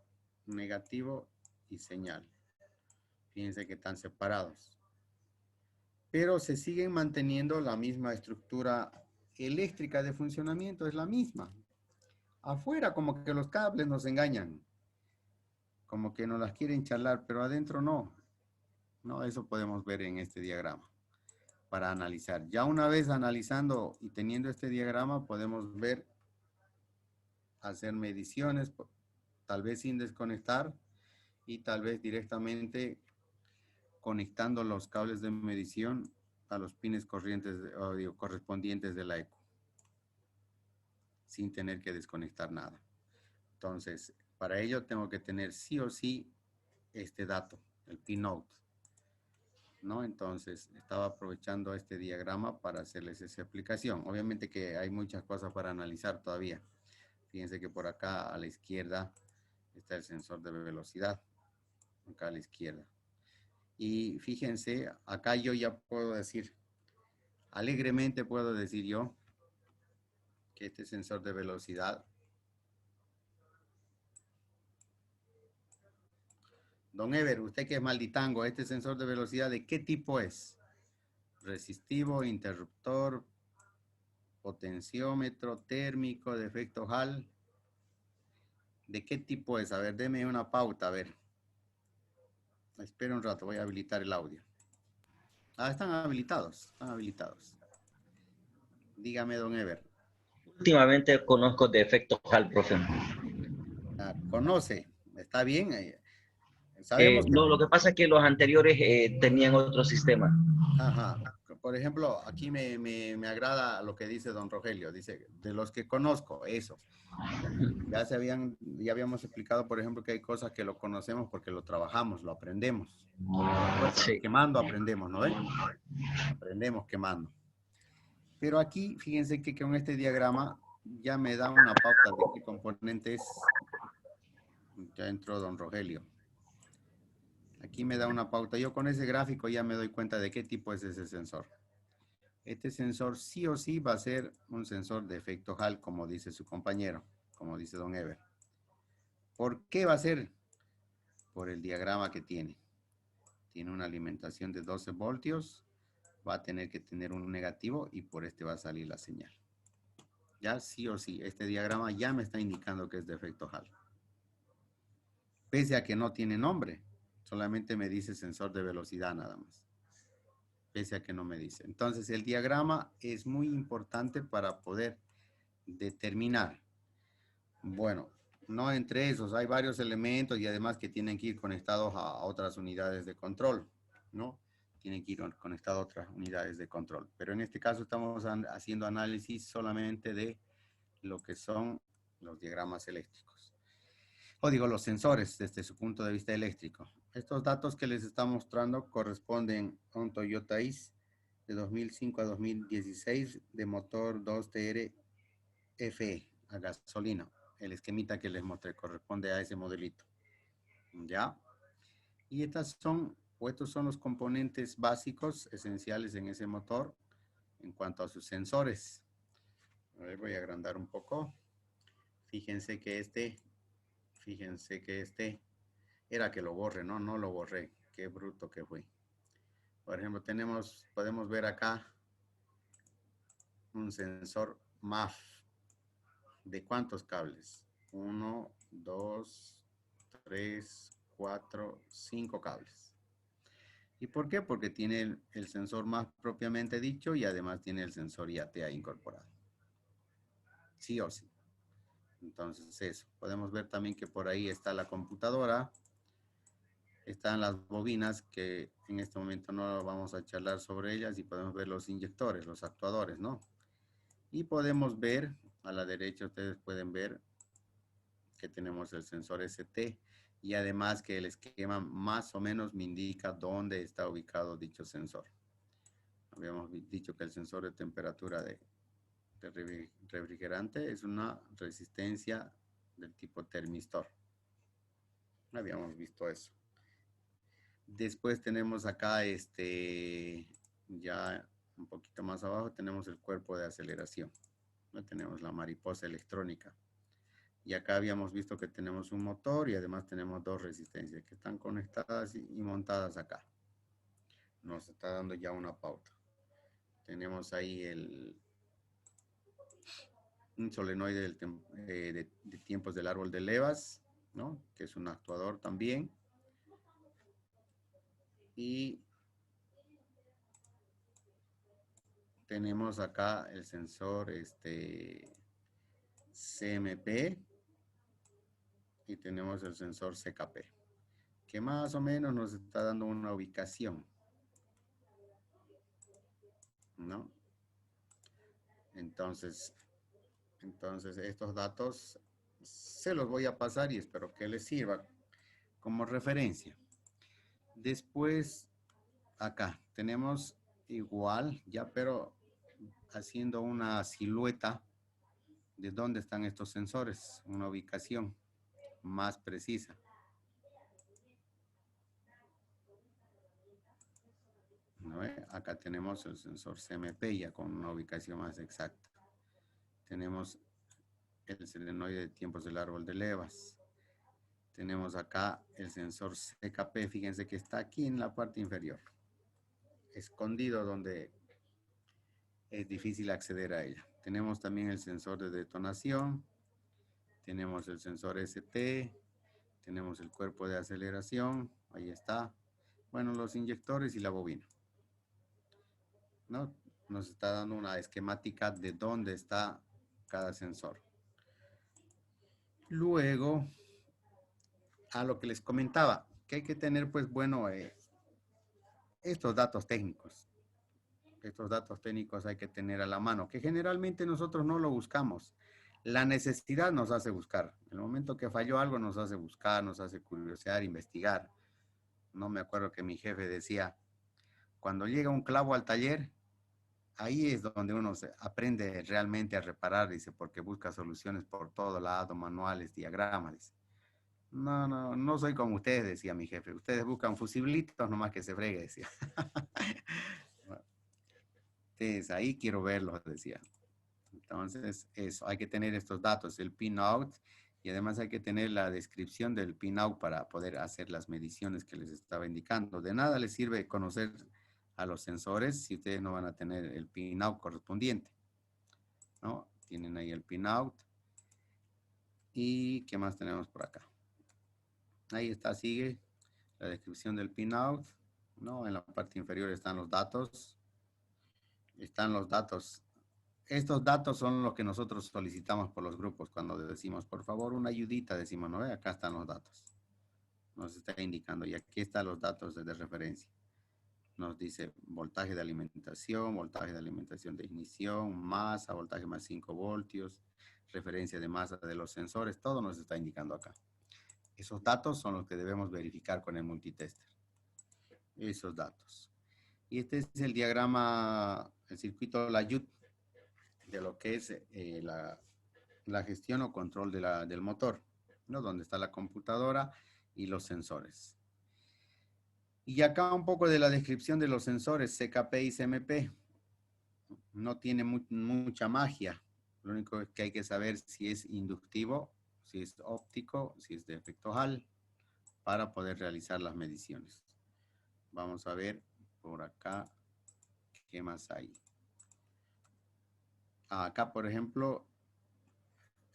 negativo y señal. Fíjense que están separados. Pero se siguen manteniendo la misma estructura eléctrica de funcionamiento, es la misma. Afuera como que los cables nos engañan, como que nos las quieren charlar, pero adentro no. No, eso podemos ver en este diagrama para analizar. Ya una vez analizando y teniendo este diagrama, podemos ver, hacer mediciones, tal vez sin desconectar y tal vez directamente conectando los cables de medición a los pines correspondientes de la ECO, sin tener que desconectar nada. Entonces, para ello tengo que tener sí o sí este dato, el pinout, ¿no? Entonces, estaba aprovechando este diagrama para hacerles esa explicación. Obviamente que hay muchas cosas para analizar todavía. Fíjense que por acá a la izquierda está el sensor de velocidad, acá a la izquierda. Y fíjense, acá yo ya puedo decir, alegremente puedo decir yo, que este sensor de velocidad, don Ever, usted que es malditango, ¿este sensor de velocidad de qué tipo es? Resistivo, interruptor, potenciómetro, térmico, de efecto Hall. ¿De qué tipo es? A ver, deme una pauta, a ver. Espera un rato, voy a habilitar el audio. Ah, están habilitados, están habilitados. Dígame, don Ever. Últimamente conozco de efecto Hall, profe. Ah, ¿conoce? ¿Está bien? Sabemos que... No, lo que pasa es que los anteriores tenían otro sistema. Ajá. Por ejemplo, aquí me agrada lo que dice don Rogelio. Dice, de los que conozco, eso. Ya habíamos explicado, por ejemplo, que hay cosas que lo conocemos porque lo trabajamos, lo aprendemos. Sí. Quemando aprendemos, ¿no ven? Aprendemos quemando. Pero aquí, fíjense que con este diagrama ya me da una pauta de qué componentes. Ya entró don Rogelio. Aquí me da una pauta. Yo con ese gráfico ya me doy cuenta de qué tipo es ese sensor. Este sensor sí o sí va a ser un sensor de efecto Hall, como dice su compañero, como dice don Ever. ¿Por qué va a ser? Por el diagrama que tiene. Tiene una alimentación de 12 voltios, va a tener que tener un negativo y por este va a salir la señal. Ya sí o sí, este diagrama ya me está indicando que es de efecto Hall. Pese a que no tiene nombre, solamente me dice sensor de velocidad nada más. Pese a que no me dice. Entonces el diagrama es muy importante para poder determinar. Bueno, no entre esos, hay varios elementos y además que tienen que ir conectados a otras unidades de control, ¿no? Tienen que ir conectados a otras unidades de control. Pero en este caso estamos haciendo análisis solamente de lo que son los diagramas eléctricos. O digo, los sensores desde su punto de vista eléctrico. Estos datos que les estamos mostrando corresponden a un Toyota Yaris de 2005 a 2016 de motor 2TR FE, a gasolina. El esquemita que les mostré corresponde a ese modelito. ¿Ya? Y estos son los componentes básicos, esenciales en ese motor en cuanto a sus sensores. A ver, voy a agrandar un poco. Fíjense que este era que lo borre, ¿no? No lo borré. Qué bruto que fue. Por ejemplo, podemos ver acá un sensor MAF. ¿De cuántos cables? 1, 2, 3, 4, 5 cables. ¿Y por qué? Porque tiene el sensor MAF propiamente dicho y además tiene el sensor IATA incorporado. Sí o sí. Entonces eso. Podemos ver también que por ahí está la computadora. Están las bobinas que en este momento no vamos a charlar sobre ellas y podemos ver los inyectores, los actuadores, ¿no? Y podemos ver, a la derecha ustedes pueden ver que tenemos el sensor ST y además que el esquema más o menos me indica dónde está ubicado dicho sensor. Habíamos dicho que el sensor de temperatura de refrigerante es una resistencia del tipo termistor. Habíamos visto eso. Después tenemos acá, ya un poquito más abajo, tenemos el cuerpo de aceleración. ¿No? Tenemos la mariposa electrónica. Y acá habíamos visto que tenemos un motor y además tenemos dos resistencias que están conectadas y montadas acá. Nos está dando ya una pauta. Tenemos ahí un solenoide de tiempos del árbol de levas, ¿no? Que es un actuador también. Y tenemos acá el sensor CMP y tenemos el sensor CKP, que más o menos nos está dando una ubicación, ¿no? Entonces estos datos se los voy a pasar y espero que les sirva como referencia. Después, acá tenemos igual, ya pero haciendo una silueta de dónde están estos sensores, una ubicación más precisa. ¿No? Acá tenemos el sensor CMP ya con una ubicación más exacta. Tenemos el solenoide de tiempos del árbol de levas. Tenemos acá el sensor CKP, fíjense que está aquí en la parte inferior, escondido donde es difícil acceder a ella. Tenemos también el sensor de detonación, tenemos el sensor ST, tenemos el cuerpo de aceleración, ahí está. Bueno, los inyectores y la bobina, ¿no? Nos está dando una esquemática de dónde está cada sensor. Luego, a lo que les comentaba, que hay que tener, pues bueno, estos datos técnicos. Estos datos técnicos hay que tener a la mano, que generalmente nosotros no lo buscamos. La necesidad nos hace buscar. El momento que falló algo nos hace buscar, nos hace curiosear, investigar. No me acuerdo que mi jefe decía, cuando llega un clavo al taller, ahí es donde uno aprende realmente a reparar, dice, porque busca soluciones por todo lado, manuales, diagramas, dice. No soy como ustedes, decía mi jefe. Ustedes buscan fusiblitos, nomás que se fregue, decía. Entonces, ahí quiero verlos, decía. Entonces, eso, hay que tener estos datos, el pinout, y además hay que tener la descripción del pinout para poder hacer las mediciones que les estaba indicando. De nada les sirve conocer a los sensores si ustedes no van a tener el pinout correspondiente, ¿no? Tienen ahí el pinout. ¿Y qué más tenemos por acá? Ahí está, sigue la descripción del pinout, ¿no? En la parte inferior están los datos. Están los datos. Estos datos son los que nosotros solicitamos por los grupos cuando decimos, por favor, una ayudita, decimos, no, acá están los datos. Nos está indicando, y aquí están los datos de referencia. Nos dice voltaje de alimentación de ignición, masa, voltaje más 5 voltios, referencia de masa de los sensores, todo nos está indicando acá. Esos datos son los que debemos verificar con el multitester. Esos datos. Y este es el diagrama, el circuito LAYUT, de lo que es la gestión o control del motor, ¿no? Donde está la computadora y los sensores. Y acá un poco de la descripción de los sensores CKP y CMP. No tiene mucha magia. Lo único que hay que saber si es inductivo, si es óptico, si es de efecto Hall, para poder realizar las mediciones. Vamos a ver por acá qué más hay. Acá, por ejemplo,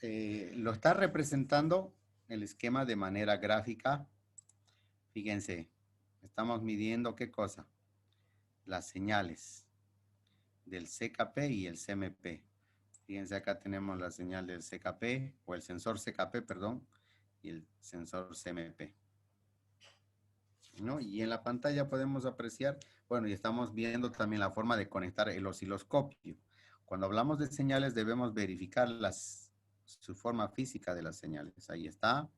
lo está representando el esquema de manera gráfica. Fíjense, estamos midiendo ¿qué cosa? Las señales del CKP y el CMP. Fíjense, acá tenemos la señal del CKP, o el sensor CKP, perdón, y el sensor CMP, ¿no? Y en la pantalla podemos apreciar, bueno, y estamos viendo también la forma de conectar el osciloscopio. Cuando hablamos de señales debemos verificar su forma física de las señales. Ahí está.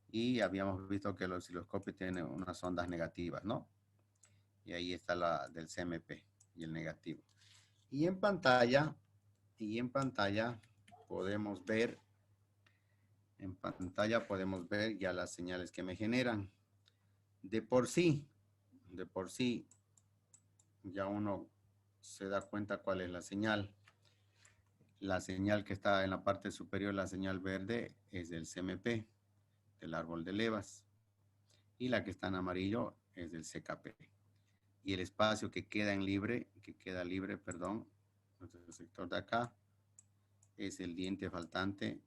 Y habíamos visto que el osciloscopio tiene unas ondas negativas, ¿no? Y ahí está la del CMP y el negativo. Y en pantalla podemos ver, ya las señales que me generan. De por sí, ya uno se da cuenta cuál es la señal. La señal que está en la parte superior, la señal verde, es del CMP, del árbol de levas. Y la que está en amarillo es del CKP. Y el espacio que queda libre, perdón, el sector de acá, es el diente faltante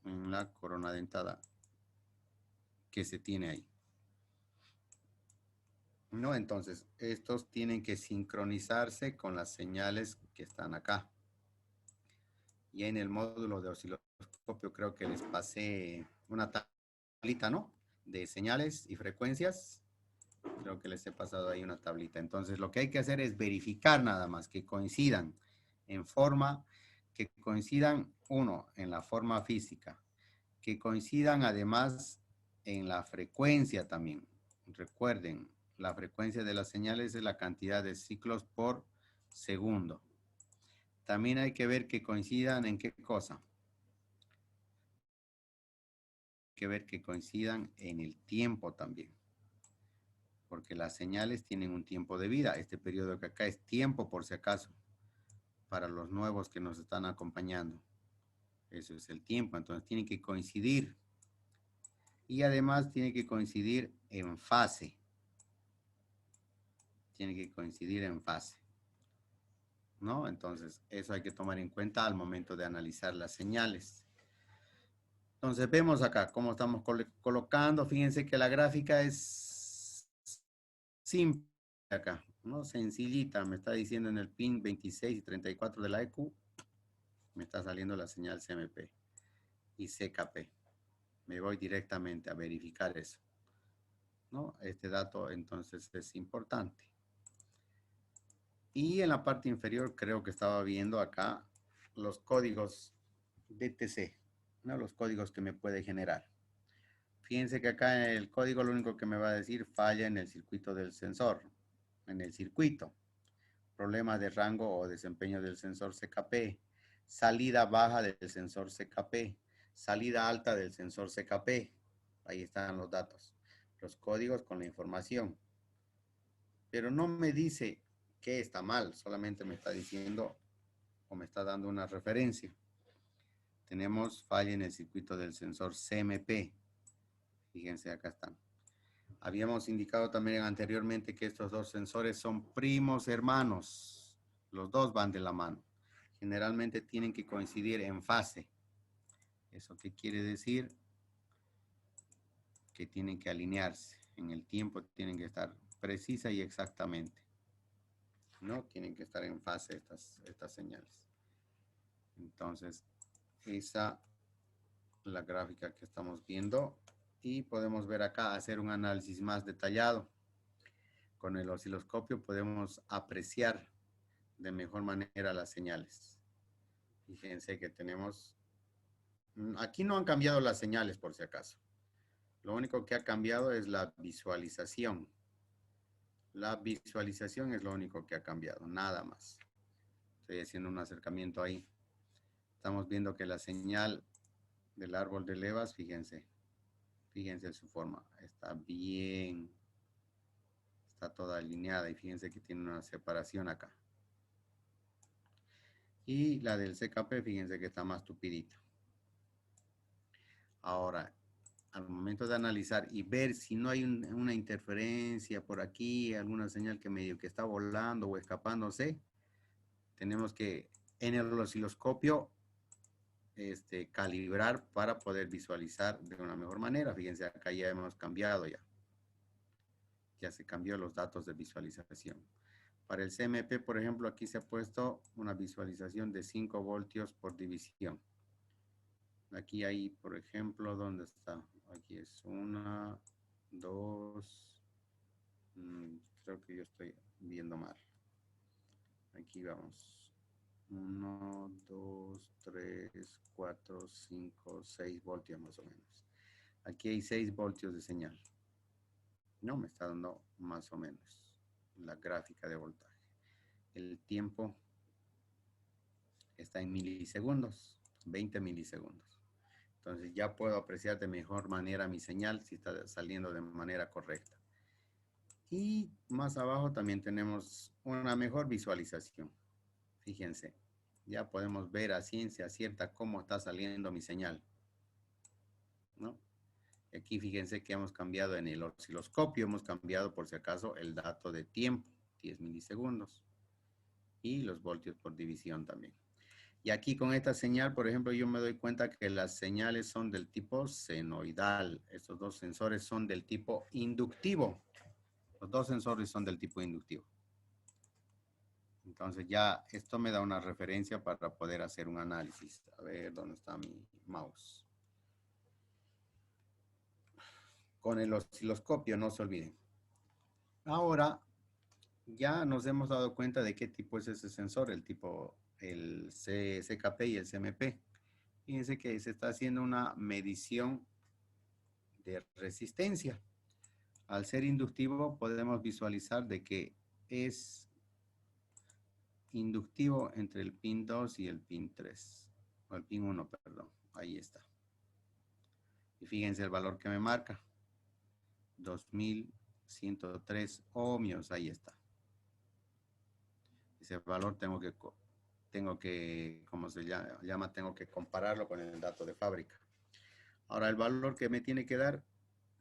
en la corona dentada que se tiene ahí, ¿no? Entonces, estos tienen que sincronizarse con las señales que están acá. Y en el módulo de osciloscopio creo que les pasé una tablita, ¿no? De señales y frecuencias. Creo que les he pasado ahí una tablita. Entonces, lo que hay que hacer es verificar nada más que coincidan en forma, que coincidan, uno, en la forma física, que coincidan además en la frecuencia también. Recuerden, la frecuencia de las señales es la cantidad de ciclos por segundo. También hay que ver que coincidan en qué cosa. Hay que ver que coincidan en el tiempo también. Porque las señales tienen un tiempo de vida. Este periodo que acá es tiempo por si acaso, para los nuevos que nos están acompañando. Eso es el tiempo, entonces tiene que coincidir. Y además tiene que coincidir en fase. Tiene que coincidir en fase, ¿no? Entonces, eso hay que tomar en cuenta al momento de analizar las señales. Entonces, vemos acá cómo estamos colocando. Fíjense que la gráfica es simple acá, ¿no? Sencillita. Me está diciendo en el pin 26 y 34 de la EQ, me está saliendo la señal CMP y CKP. Me voy directamente a verificar eso, ¿no? Este dato entonces es importante. Y en la parte inferior creo que estaba viendo acá los códigos DTC, ¿no? Los códigos que me puede generar. Fíjense que acá el código lo único que me va a decir falla en el circuito del sensor, en el circuito. Problema de rango o desempeño del sensor CKP. Salida baja del sensor CKP. Salida alta del sensor CKP. Ahí están los datos. Los códigos con la información. Pero no me dice qué está mal, solamente me está diciendo o me está dando una referencia. Tenemos falla en el circuito del sensor CMP. Fíjense, acá están. Habíamos indicado también anteriormente que estos dos sensores son primos hermanos. Los dos van de la mano. Generalmente tienen que coincidir en fase. ¿Eso qué quiere decir? Que tienen que alinearse. En el tiempo tienen que estar precisa y exactamente, ¿no? Tienen que estar en fase estas señales. Entonces, esa es la gráfica que estamos viendo. Y podemos ver acá, hacer un análisis más detallado. Con el osciloscopio podemos apreciar de mejor manera las señales. Fíjense que tenemos... Aquí no han cambiado las señales por si acaso. Lo único que ha cambiado es la visualización. La visualización es lo único que ha cambiado, nada más. Estoy haciendo un acercamiento ahí Estamos viendo que la señal del árbol de levas, fíjense su forma, está bien, está toda alineada y fíjense que tiene una separación acá. Y la del CKP, fíjense que está más tupidita. Ahora, al momento de analizar y ver si no hay una interferencia por aquí, alguna señal que medio que está volando o escapándose, tenemos que en el osciloscopio calibrar para poder visualizar de una mejor manera. Fíjense, acá ya hemos cambiado ya. Ya se cambió los datos de visualización. Para el CMP, por ejemplo, aquí se ha puesto una visualización de 5 voltios por división. Aquí hay, por ejemplo, ¿dónde está? Aquí es 1, 2, creo que yo estoy viendo mal. Aquí vamos. 1, 2, 3, 4, 5, 6 voltios más o menos. Aquí hay 6 voltios de señal. No, me está dando más o menos la gráfica de voltaje. El tiempo está en milisegundos, 20 milisegundos. Entonces ya puedo apreciar de mejor manera mi señal si está saliendo de manera correcta. Y más abajo también tenemos una mejor visualización. Fíjense, ya podemos ver a ciencia cierta cómo está saliendo mi señal, ¿no? Aquí fíjense que hemos cambiado en el osciloscopio, hemos cambiado por si acaso el dato de tiempo, 10 milisegundos. Y los voltios por división también. Y aquí con esta señal, por ejemplo, yo me doy cuenta que las señales son del tipo senoidal. Estos dos sensores son del tipo inductivo. Los dos sensores son del tipo inductivo. Entonces ya esto me da una referencia para poder hacer un análisis. A ver, ¿dónde está mi mouse? Con el osciloscopio, no se olviden. Ahora, ya nos hemos dado cuenta de qué tipo es ese sensor, el tipo, el CKP y el CMP. Fíjense que se está haciendo una medición de resistencia. Al ser inductivo, podemos visualizar de que es inductivo entre el pin 2 y el pin 3. O el pin 1, perdón. Ahí está. Y fíjense el valor que me marca. 2103 ohmios. Ahí está. Ese valor tengo que, ¿cómo se llama? Tengo que compararlo con el dato de fábrica. Ahora, el valor que me tiene que dar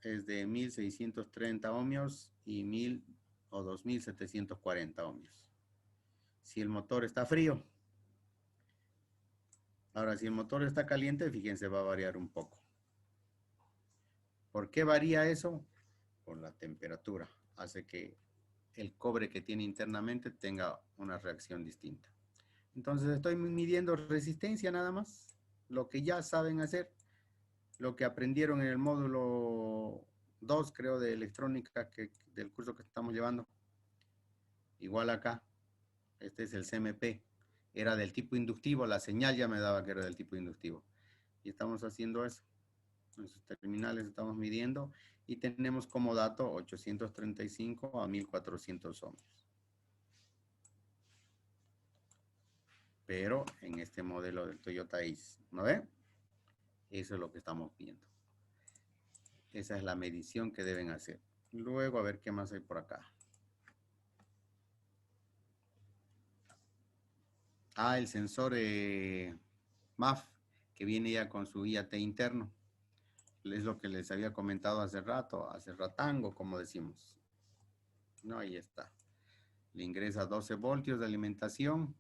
es de 1630 ohmios y 1000 o 2740 ohmios. Si el motor está frío. Ahora, si el motor está caliente, fíjense, va a variar un poco. ¿Por qué varía eso? Por la temperatura. Hace que el cobre que tiene internamente tenga una reacción distinta. Entonces estoy midiendo resistencia nada más. Lo que ya saben hacer. Lo que aprendieron en el módulo 2, creo, de electrónica del curso que estamos llevando. Igual acá. Este es el CMP. Era del tipo inductivo. La señal ya me daba que era del tipo inductivo. Y estamos haciendo eso. En sus terminales estamos midiendo. Y tenemos como dato 835 a 1400 ohmios. Pero en este modelo del Toyota Ace, ¿no ve? Eso es lo que estamos viendo. Esa es la medición que deben hacer. Luego, a ver qué más hay por acá. El sensor MAF, que viene ya con su IAT interno. Es lo que les había comentado hace rato, hace ratango, como decimos. No, ahí está. Le ingresa 12 voltios de alimentación.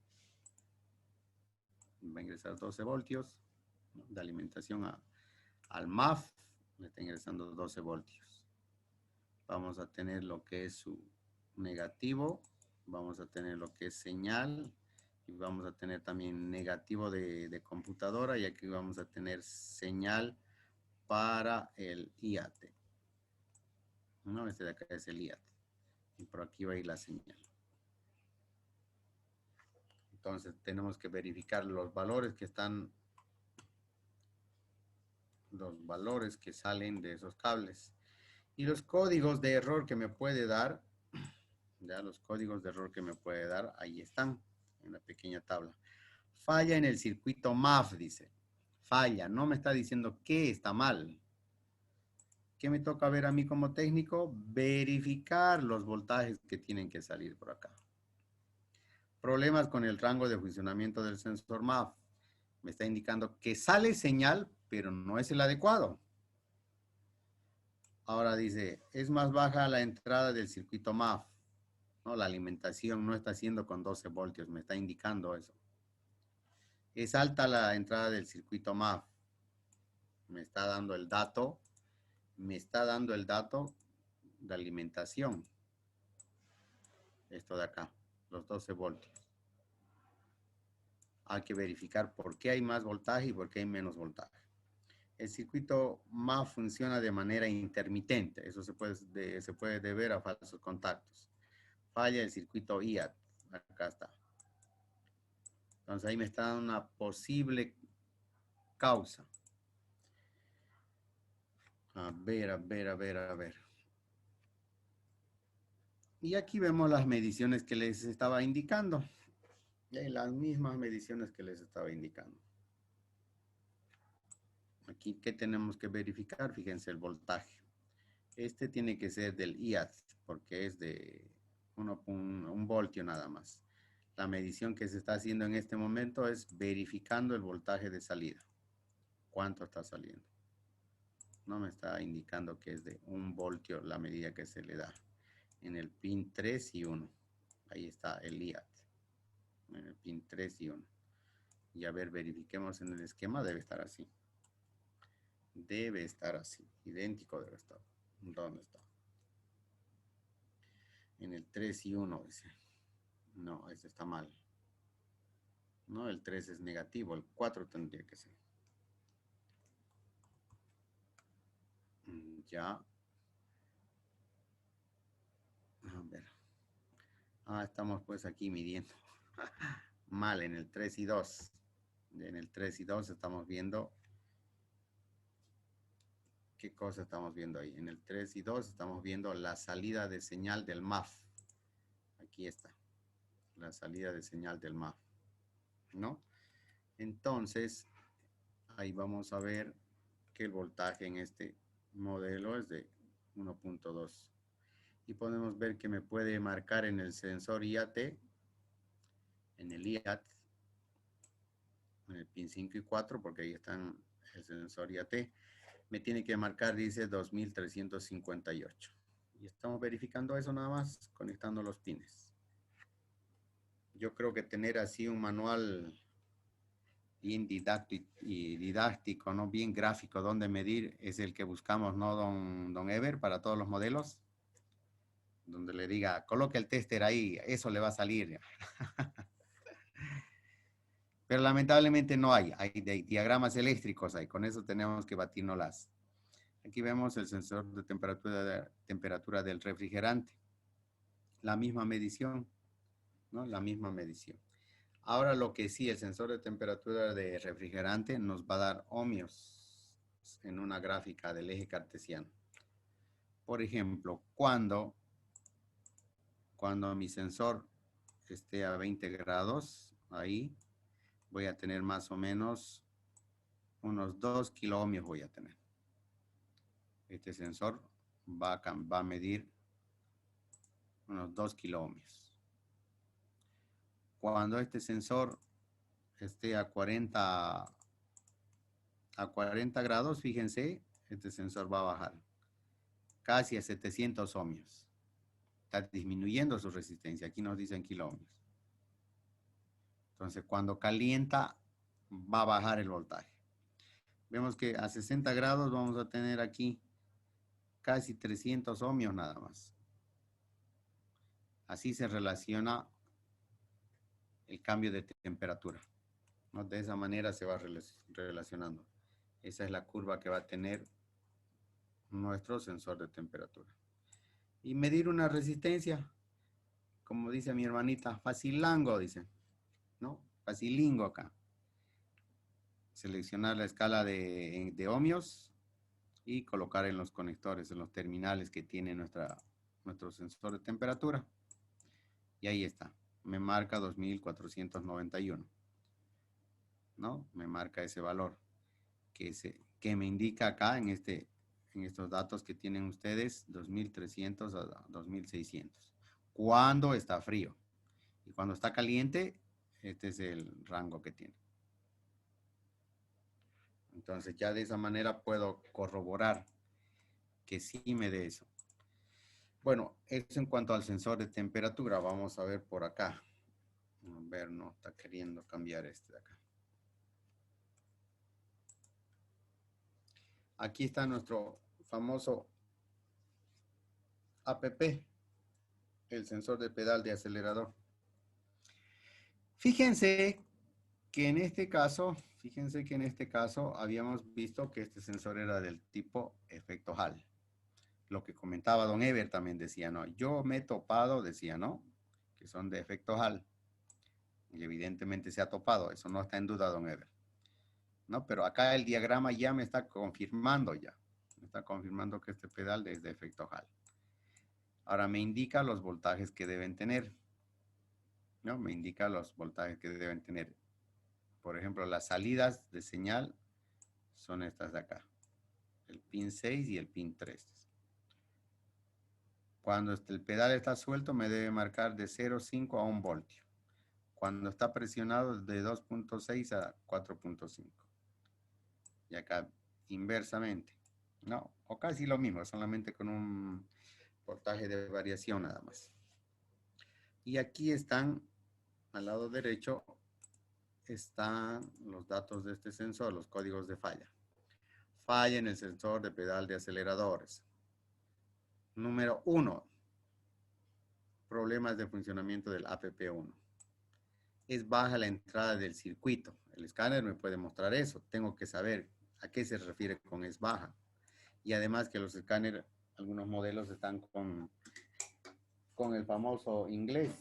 Va a ingresar 12 voltios de alimentación al MAF. Le está ingresando 12 voltios. Vamos a tener lo que es su negativo. Vamos a tener lo que es señal. Y vamos a tener también negativo de computadora. Y aquí vamos a tener señal para el IAT. No, este de acá es el IAT. Y por aquí va a ir la señal. Entonces tenemos que verificar los valores que están, los valores que salen de esos cables. Y los códigos de error que me puede dar, ya los códigos de error que me puede dar, ahí están, en la pequeña tabla. Falla en el circuito MAF, dice. Falla, no me está diciendo qué está mal. ¿Qué me toca ver a mí como técnico? Verificar los voltajes que tienen que salir por acá. Problemas con el rango de funcionamiento del sensor MAF. Me está indicando que sale señal, pero no es el adecuado. Ahora dice, es más baja la entrada del circuito MAF. No, la alimentación no está haciendo con 12 voltios, me está indicando eso. Es alta la entrada del circuito MAF. Me está dando el dato. Me está dando el dato de alimentación. Esto de acá, los 12 voltios. Hay que verificar por qué hay más voltaje y por qué hay menos voltaje. El circuito MAF funciona de manera intermitente. Eso se puede deber a falsos contactos. Falla el circuito IAT. Acá está. Entonces ahí me está dando una posible causa. A ver. Y aquí vemos las mediciones que les estaba indicando. Las mismas mediciones que les estaba indicando. Aquí, ¿qué tenemos que verificar? Fíjense el voltaje. Este tiene que ser del IAT, porque es de un voltio nada más. La medición que se está haciendo en este momento es verificando el voltaje de salida. ¿Cuánto está saliendo? No me está indicando que es de 1 voltio la medida que se le da. En el pin 3 y 1. Ahí está el IAT. En el pin 3 y 1. Y a ver, verifiquemos en el esquema. Debe estar así. Debe estar así. Idéntico debe estar. ¿Dónde está? En el 3 y 1 dice. No, este está mal. No, el 3 es negativo. El 4 tendría que ser. Ya. A ver. Estamos pues aquí midiendo. Mal, en el 3 y 2. En el 3 y 2 estamos viendo. ¿Qué cosa estamos viendo ahí? En el 3 y 2 estamos viendo la salida de señal del MAF. Aquí está. La salida de señal del MAF. ¿No? Entonces, ahí vamos a ver que el voltaje en este modelo es de 1.2. Y podemos ver que me puede marcar en el sensor IAT, en el IAT, en el pin 5 y 4, porque ahí están el sensor IAT, me tiene que marcar, dice 2358. Y estamos verificando eso nada más, conectando los pines. Yo creo que tener así un manual bien didáctico, ¿no? Bien gráfico, donde medir, es el que buscamos, ¿no, don Ever, para todos los modelos? Donde le diga, coloque el tester ahí, eso le va a salir. Pero lamentablemente no hay diagramas eléctricos ahí, con eso tenemos que batirnos. Aquí vemos el sensor de temperatura del refrigerante. La misma medición, ¿no? La misma medición. Ahora lo que sí, el sensor de temperatura de refrigerante nos va a dar ohmios en una gráfica del eje cartesiano. Por ejemplo, cuando mi sensor esté a 20 grados, ahí voy a tener más o menos unos 2 kiloohmios voy a tener. Este sensor va a medir unos 2 kiloohmios. Cuando este sensor esté a 40 grados, fíjense, este sensor va a bajar casi a 700 ohmios. Está disminuyendo su resistencia. Aquí nos dicen kiloohmios. Entonces, cuando calienta, va a bajar el voltaje. Vemos que a 60 grados vamos a tener aquí casi 300 ohmios nada más. Así se relaciona el cambio de temperatura, ¿no? De esa manera se va relacionando. Esa es la curva que va a tener nuestro sensor de temperatura. Y medir una resistencia, como dice mi hermanita, facilango, dice, ¿no? Facilingo acá. Seleccionar la escala de ohmios y colocar en los conectores, en los terminales que tiene nuestro sensor de temperatura. Y ahí está. Me marca 2491. ¿no? Me marca ese valor que me indica acá en estos datos que tienen ustedes, 2300 a 2600. Cuando está frío. Y cuando está caliente, este es el rango que tiene. Entonces ya de esa manera puedo corroborar que sí me dé eso. Bueno, eso en cuanto al sensor de temperatura. Vamos a ver por acá. A ver, no está queriendo cambiar este de acá. Aquí está nuestro famoso APP, el sensor de pedal de acelerador. Fíjense que en este caso habíamos visto que este sensor era del tipo efecto Hall. Lo que comentaba don Ever también decía, no, yo me he topado, decía, ¿no? Que son de efecto Hall. Y evidentemente se ha topado, eso no está en duda, don Ever. ¿No? Pero acá el diagrama ya me está confirmando ya. Me está confirmando que este pedal es de efecto Hall. Ahora me indica los voltajes que deben tener. ¿No? Me indica los voltajes que deben tener. Por ejemplo, las salidas de señal son estas de acá. El pin 6 y el pin 3. Cuando el pedal está suelto me debe marcar de 0,5 a 1 voltio. Cuando está presionado de 2.6 a 4.5. Y acá inversamente. No, o casi lo mismo, solamente con un voltaje de variación nada más. Y aquí están, al lado derecho, están los datos de este sensor, los códigos de falla. Falla en el sensor de pedal de aceleradores. Número 1. Problemas de funcionamiento del APP1. Es baja la entrada del circuito. El escáner me puede mostrar eso. Tengo que saber a qué se refiere con es baja. Y además que los escáneres, algunos modelos están con el famoso inglés.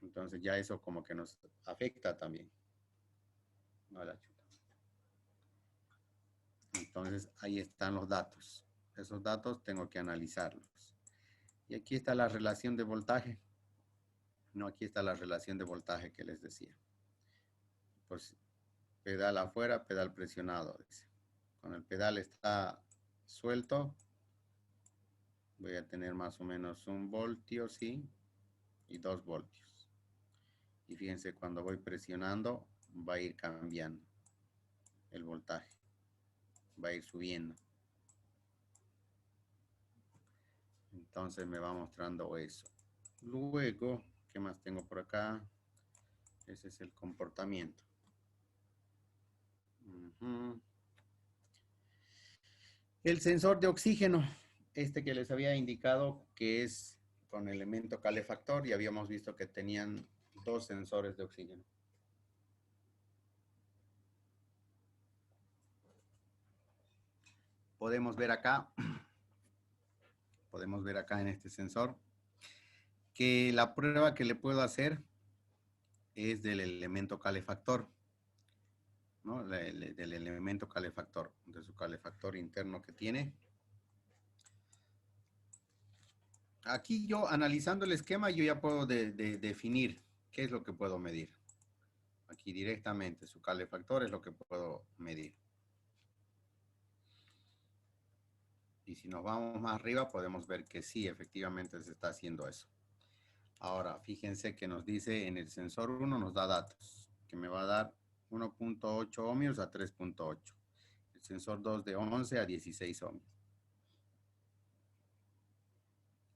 Entonces ya eso como que nos afecta también. No la chuta. Entonces ahí están los datos. Esos datos tengo que analizarlos. Y aquí está la relación de voltaje. No, aquí está la relación de voltaje que les decía. Pues pedal afuera, pedal presionado. Dice. Cuando el pedal está suelto, voy a tener más o menos 1 voltio, ¿sí? Y 2 voltios. Y fíjense, cuando voy presionando, va a ir cambiando el voltaje. Va a ir subiendo. Entonces me va mostrando eso. Luego, ¿qué más tengo por acá? Ese es el comportamiento. El sensor de oxígeno, este que les había indicado que es con elemento calefactor, y habíamos visto que tenían 2 sensores de oxígeno. Podemos ver acá en este sensor que la prueba que le puedo hacer es del elemento calefactor, ¿no? Del elemento calefactor, de su calefactor interno que tiene. Aquí yo, analizando el esquema, yo ya puedo definir qué es lo que puedo medir. Aquí directamente, su calefactor es lo que puedo medir. Y si nos vamos más arriba, podemos ver que sí, efectivamente se está haciendo eso. Ahora, fíjense que nos dice en el sensor 1 nos da datos, que me va a dar 1.8 ohmios a 3.8. El sensor 2 de 11 a 16 ohmios.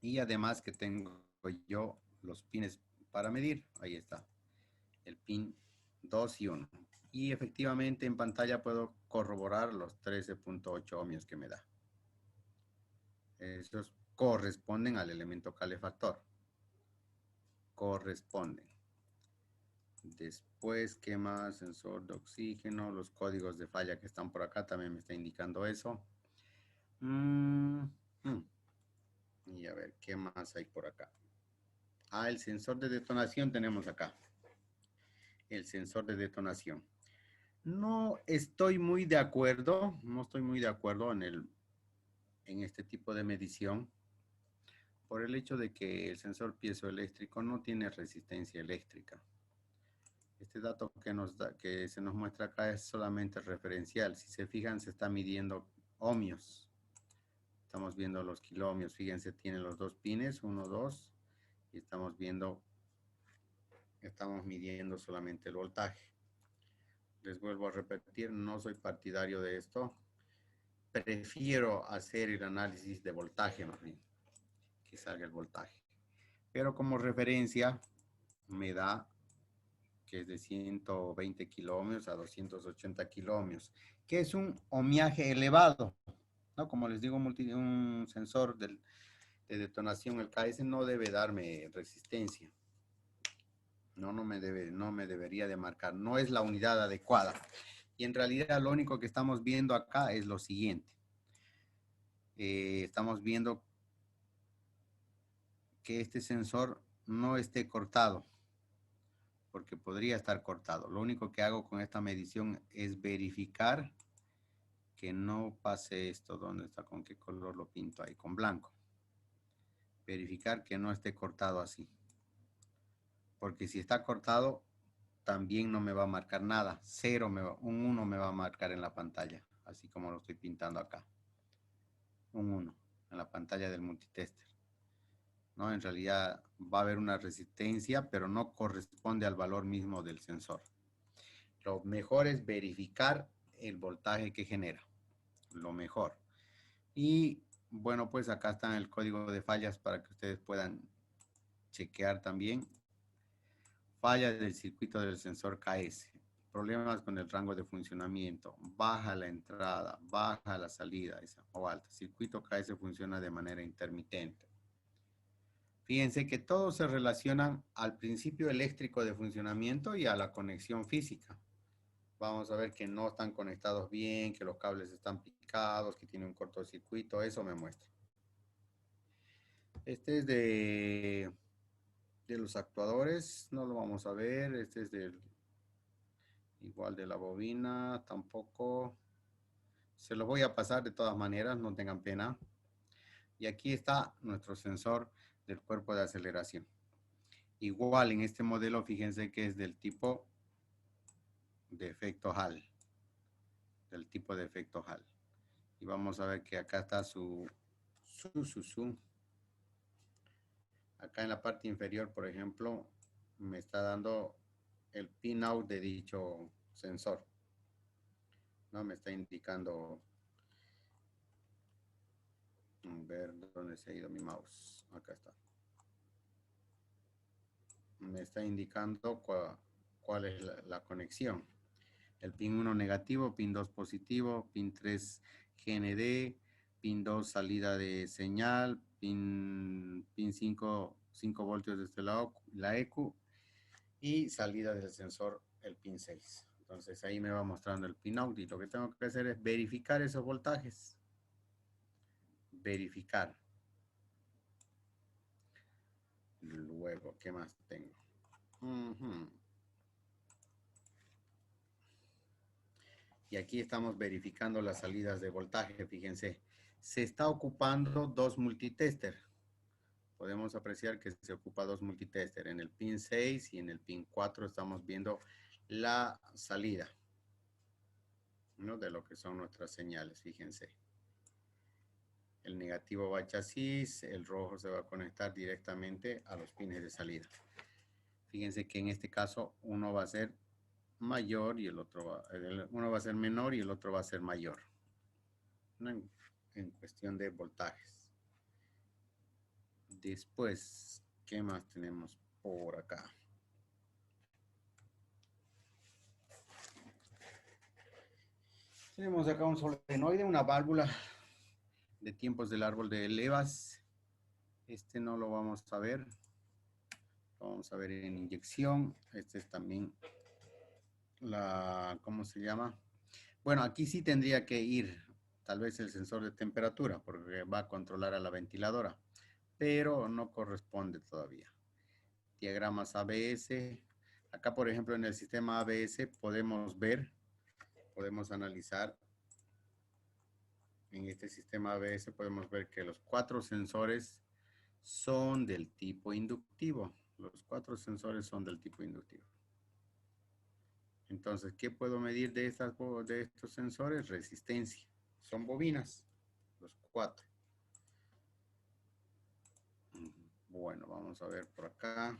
Y además que tengo yo los pines para medir. Ahí está. El pin 2 y 1. Y efectivamente en pantalla puedo corroborar los 13.8 ohmios que me da. Esos corresponden al elemento calefactor. Corresponden. Después, ¿qué más? Sensor de oxígeno, los códigos de falla que están por acá también me está indicando eso. Y a ver, ¿qué más hay por acá? Ah, el sensor de detonación tenemos acá. El sensor de detonación. No estoy muy de acuerdo, en este tipo de medición, por el hecho de que el sensor piezoeléctrico no tiene resistencia eléctrica. Este dato que se nos muestra acá es solamente referencial. Si se fijan, se está midiendo ohmios. Estamos viendo los kiloohmios. Fíjense, tiene los dos pines, 1, 2. Y estamos midiendo solamente el voltaje. Les vuelvo a repetir, no soy partidario de esto. Prefiero hacer el análisis de voltaje más bien, que salga el voltaje. Pero como referencia me da que es de 120 kiloohmios a 280 kiloohmios, que es un ohmiaje elevado, ¿no? Como les digo, un sensor de detonación, el KS, no debe darme resistencia. No me debería de marcar. No es la unidad adecuada. Y en realidad lo único que estamos viendo acá es lo siguiente. Estamos viendo que este sensor no esté cortado, porque podría estar cortado. Lo único que hago con esta medición es verificar que no pase esto. ¿Dónde está? ¿Con qué color lo pinto ahí? Con blanco. Verificar que no esté cortado así. Porque si está cortado, también no me va a marcar nada. Un 1 me va a marcar en la pantalla, así como lo estoy pintando acá. Un 1 en la pantalla del multitester. ¿No? En realidad va a haber una resistencia, pero no corresponde al valor mismo del sensor. Lo mejor es verificar el voltaje que genera. Lo mejor. Y bueno, pues acá está el código de fallas para que ustedes puedan chequear también. Falla del circuito del sensor KS. Problemas con el rango de funcionamiento. Baja la entrada, baja la salida o alta. Circuito KS funciona de manera intermitente. Fíjense que todos se relacionan al principio eléctrico de funcionamiento y a la conexión física. Vamos a ver que no están conectados bien, que los cables están picados, que tiene un cortocircuito. Eso me muestra. Este es de los actuadores, no lo vamos a ver. Este es igual de la bobina, tampoco. Se los voy a pasar de todas maneras, no tengan pena. Y aquí está nuestro sensor del cuerpo de aceleración. Igual en este modelo, fíjense que es del tipo de efecto Hall. Del tipo de efecto Hall. Y vamos a ver que acá está su. Acá en la parte inferior, por ejemplo, me está dando el pinout de dicho sensor. ¿No? Me está indicando. A ver dónde se ha ido mi mouse. Acá está. Me está indicando cuál es la conexión. El pin 1 negativo, pin 2 positivo, pin 3 GND, pin 2 salida de señal, pin 5 voltios desde la EQ y salida del sensor el pin 6. Entonces ahí me va mostrando el pinout y lo que tengo que hacer es verificar esos voltajes. Verificar. Luego, ¿qué más tengo? Y aquí estamos verificando las salidas de voltaje. Fíjense, se está ocupando dos multitester. Podemos apreciar que se ocupa dos multitester. En el pin 6 y en el pin 4 estamos viendo la salida, ¿no? De lo que son nuestras señales. Fíjense. El negativo va a chasis, el rojo se va a conectar directamente a los pines de salida. Fíjense que en este caso uno va a ser mayor y uno va a ser menor y el otro va a ser mayor, ¿no? En cuestión de voltajes. Después, ¿qué más tenemos por acá? Tenemos acá un solenoide, una válvula de tiempos del árbol de levas. Este no lo vamos a ver. Lo vamos a ver en inyección. Este es también ¿cómo se llama? Bueno, aquí sí tendría que ir tal vez el sensor de temperatura porque va a controlar a la ventiladora, pero no corresponde todavía. Diagramas ABS. Acá, por ejemplo, en el sistema ABS podemos analizar. En este sistema ABS podemos ver que los 4 sensores son del tipo inductivo. Los 4 sensores son del tipo inductivo. Entonces, ¿qué puedo medir de estos sensores? Resistencia. Son bobinas, los 4. Bueno, vamos a ver por acá.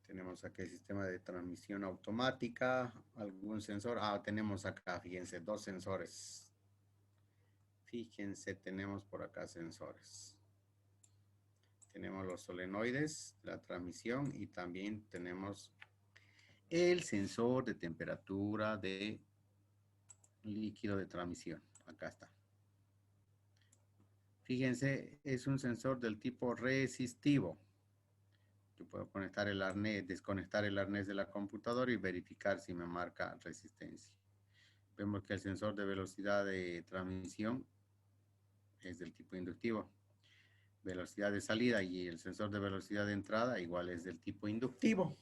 Tenemos aquí el sistema de transmisión automática. ¿Algún sensor? Ah, tenemos acá, fíjense, 2 sensores. Fíjense, tenemos por acá sensores. Tenemos los solenoides, la transmisión y también tenemos el sensor de temperatura de líquido de transmisión. Acá está. Fíjense, es un sensor del tipo resistivo. Yo puedo conectar el arnés, desconectar el arnés de la computadora y verificar si me marca resistencia. Vemos que el sensor de velocidad de transmisión es del tipo inductivo. Velocidad de salida y el sensor de velocidad de entrada igual es del tipo inductivo.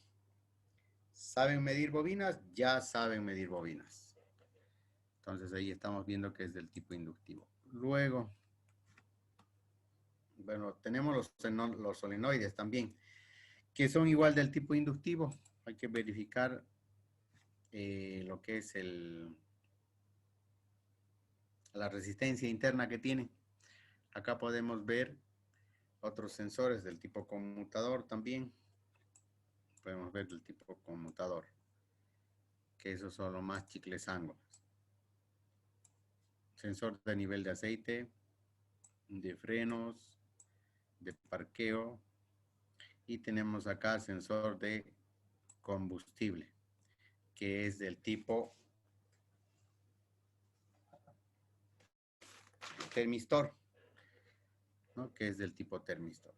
¿Saben medir bobinas? Ya saben medir bobinas. Entonces ahí estamos viendo que es del tipo inductivo. Luego, bueno, tenemos los solenoides también, que son igual del tipo inductivo. Hay que verificar lo que es la resistencia interna que tienen. Acá podemos ver otros sensores del tipo conmutador también. Podemos ver del tipo conmutador, que esos son los más chiclesangos. Sensor de nivel de aceite, de frenos, de parqueo. Y tenemos acá sensor de combustible, que es del tipo termistor, ¿no? Que es del tipo termistor.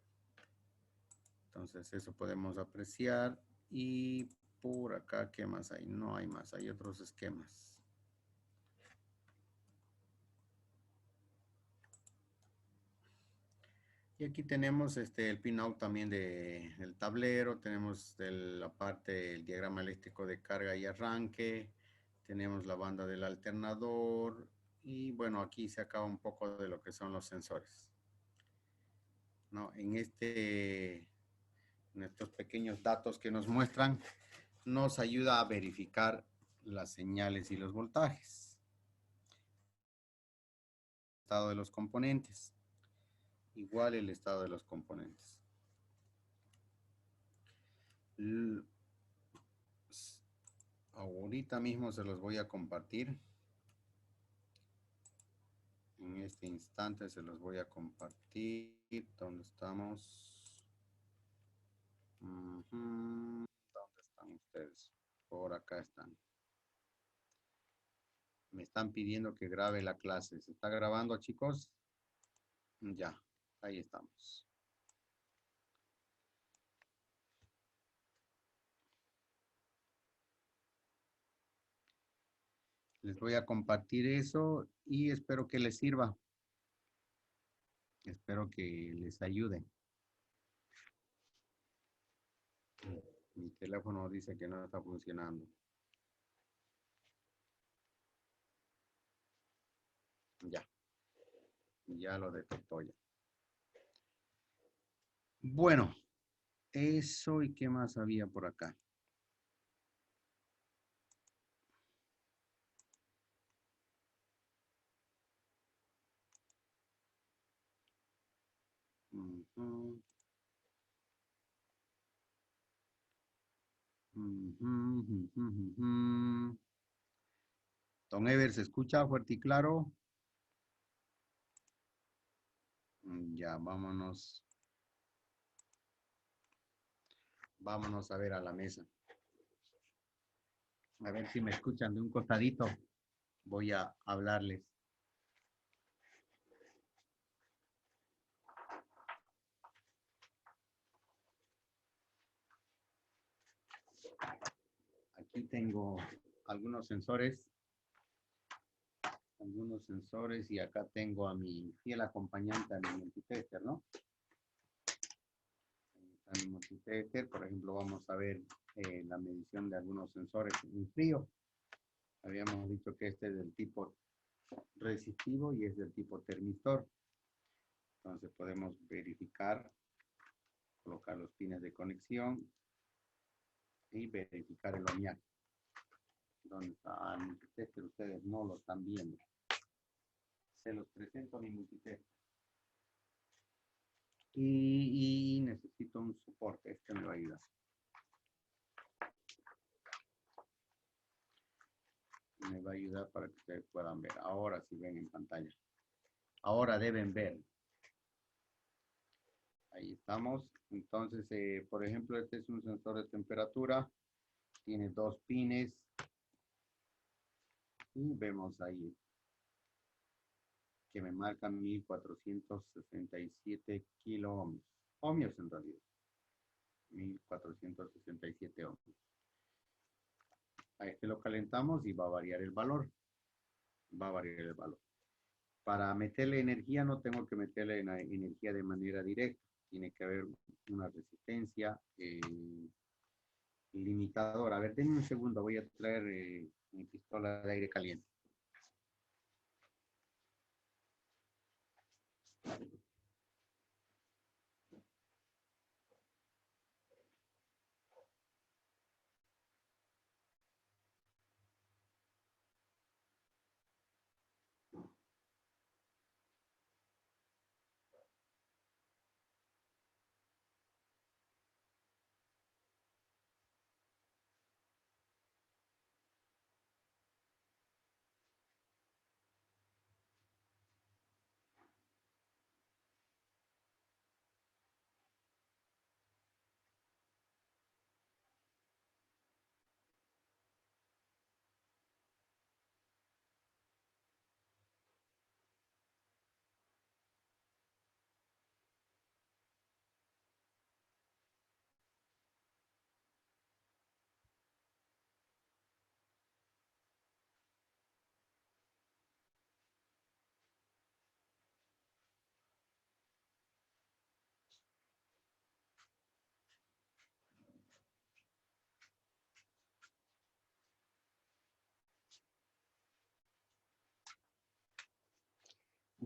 Entonces eso podemos apreciar. Y por acá, ¿qué más hay? No hay más, hay otros esquemas. Y aquí tenemos el pinout también del tablero, tenemos la parte del diagrama eléctrico de carga y arranque, tenemos la banda del alternador y bueno, aquí se acaba un poco de lo que son los sensores. ¿No? En estos pequeños datos que nos muestran, nos ayuda a verificar las señales y los voltajes. Estado de los componentes. Igual el estado de los componentes. Ahorita mismo se los voy a compartir. En este instante se los voy a compartir. ¿Dónde estamos? ¿Dónde están ustedes? Por acá están. Me están pidiendo que grabe la clase. ¿Se está grabando, chicos? Ya, ahí estamos. Les voy a compartir eso y espero que les sirva. Espero que les ayude. Mi teléfono dice que no está funcionando. Ya lo detectó ya. Bueno, eso y qué más había por acá. Don Ever, ¿se escucha fuerte y claro? Ya, vámonos. Vámonos a ver a la mesa. A ver si me escuchan de un costadito. Voy a hablarles. Aquí tengo algunos sensores. Y acá tengo a mi fiel acompañante, a mi multitester, ¿no? A mi multitester, por ejemplo, vamos a ver la medición de algunos sensores en frío. Habíamos dicho que este es del tipo resistivo y es del tipo termistor. Entonces podemos verificar Colocar los pines de conexión y verificar el ohmiaje. ¿Dónde está? El multitester ustedes no lo están viendo. Se los presento a mi multitester. Y necesito un soporte. Este me va a ayudar. Me va a ayudar para que ustedes puedan ver. Ahora sí ven en pantalla. Ahora deben ver. Ahí estamos. Entonces, por ejemplo, este es un sensor de temperatura. Tiene 2 pines. Y vemos ahí que me marcan 1467 kilo ohmios. Ohmios en realidad. 1467 ohmios. A este lo calentamos y va a variar el valor. Va a variar el valor. Para meterle energía no tengo que meterle energía de manera directa. Tiene que haber una resistencia limitadora. A ver, denme un segundo. Voy a traer mi pistola de aire caliente.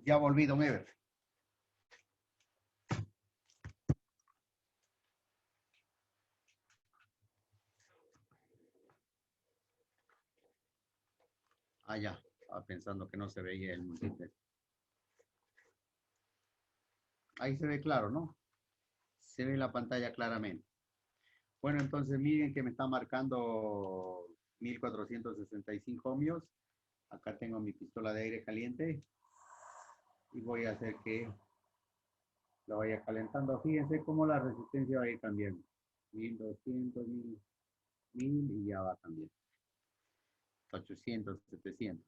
Ya volví, don Ever. Ah, ya. Estaba pensando que no se veía el multitester. Ahí se ve claro, ¿no? Se ve la pantalla claramente. Bueno, entonces miren que me está marcando 1465 ohmios. Acá tengo mi pistola de aire caliente. Y voy a hacer que lo vaya calentando. Fíjense cómo la resistencia va a ir cambiando. 1200, 1000 y ya va también. 800, 700.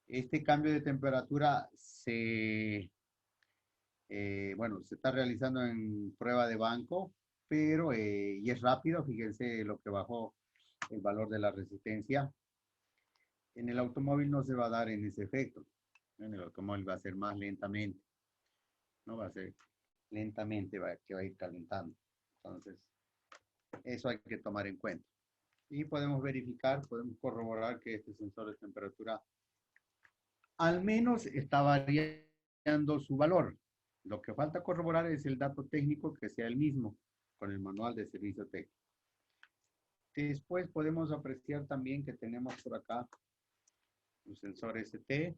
Este cambio de temperatura bueno, se está realizando en prueba de banco, pero y es rápido. Fíjense lo que bajó el valor de la resistencia. En el automóvil no se va a dar en ese efecto. En el automóvil va a ser más lentamente. No va a ser lentamente que va a ir calentando. Entonces, eso hay que tomar en cuenta. Y podemos verificar, podemos corroborar que este sensor de temperatura al menos está variando su valor. Lo que falta corroborar es el dato técnico que sea el mismo con el manual de servicio técnico. Después podemos apreciar también que tenemos por acá un sensor ST.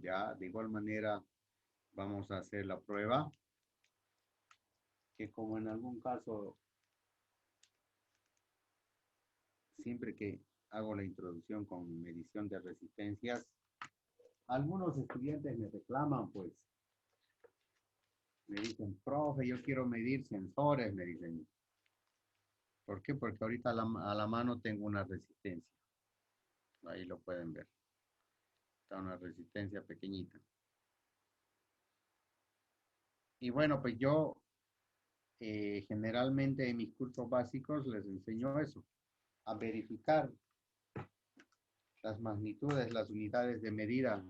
Ya, de igual manera vamos a hacer la prueba. Que como en algún caso, siempre que hago la introducción con medición de resistencias, algunos estudiantes me reclaman, pues, me dicen, profe, yo quiero medir sensores, me dicen. ¿Por qué? Porque ahorita a la mano tengo una resistencia. Ahí lo pueden ver. Está una resistencia pequeñita. Y bueno, pues yo generalmente en mis cursos básicos les enseño eso, a verificar las magnitudes, las unidades de medida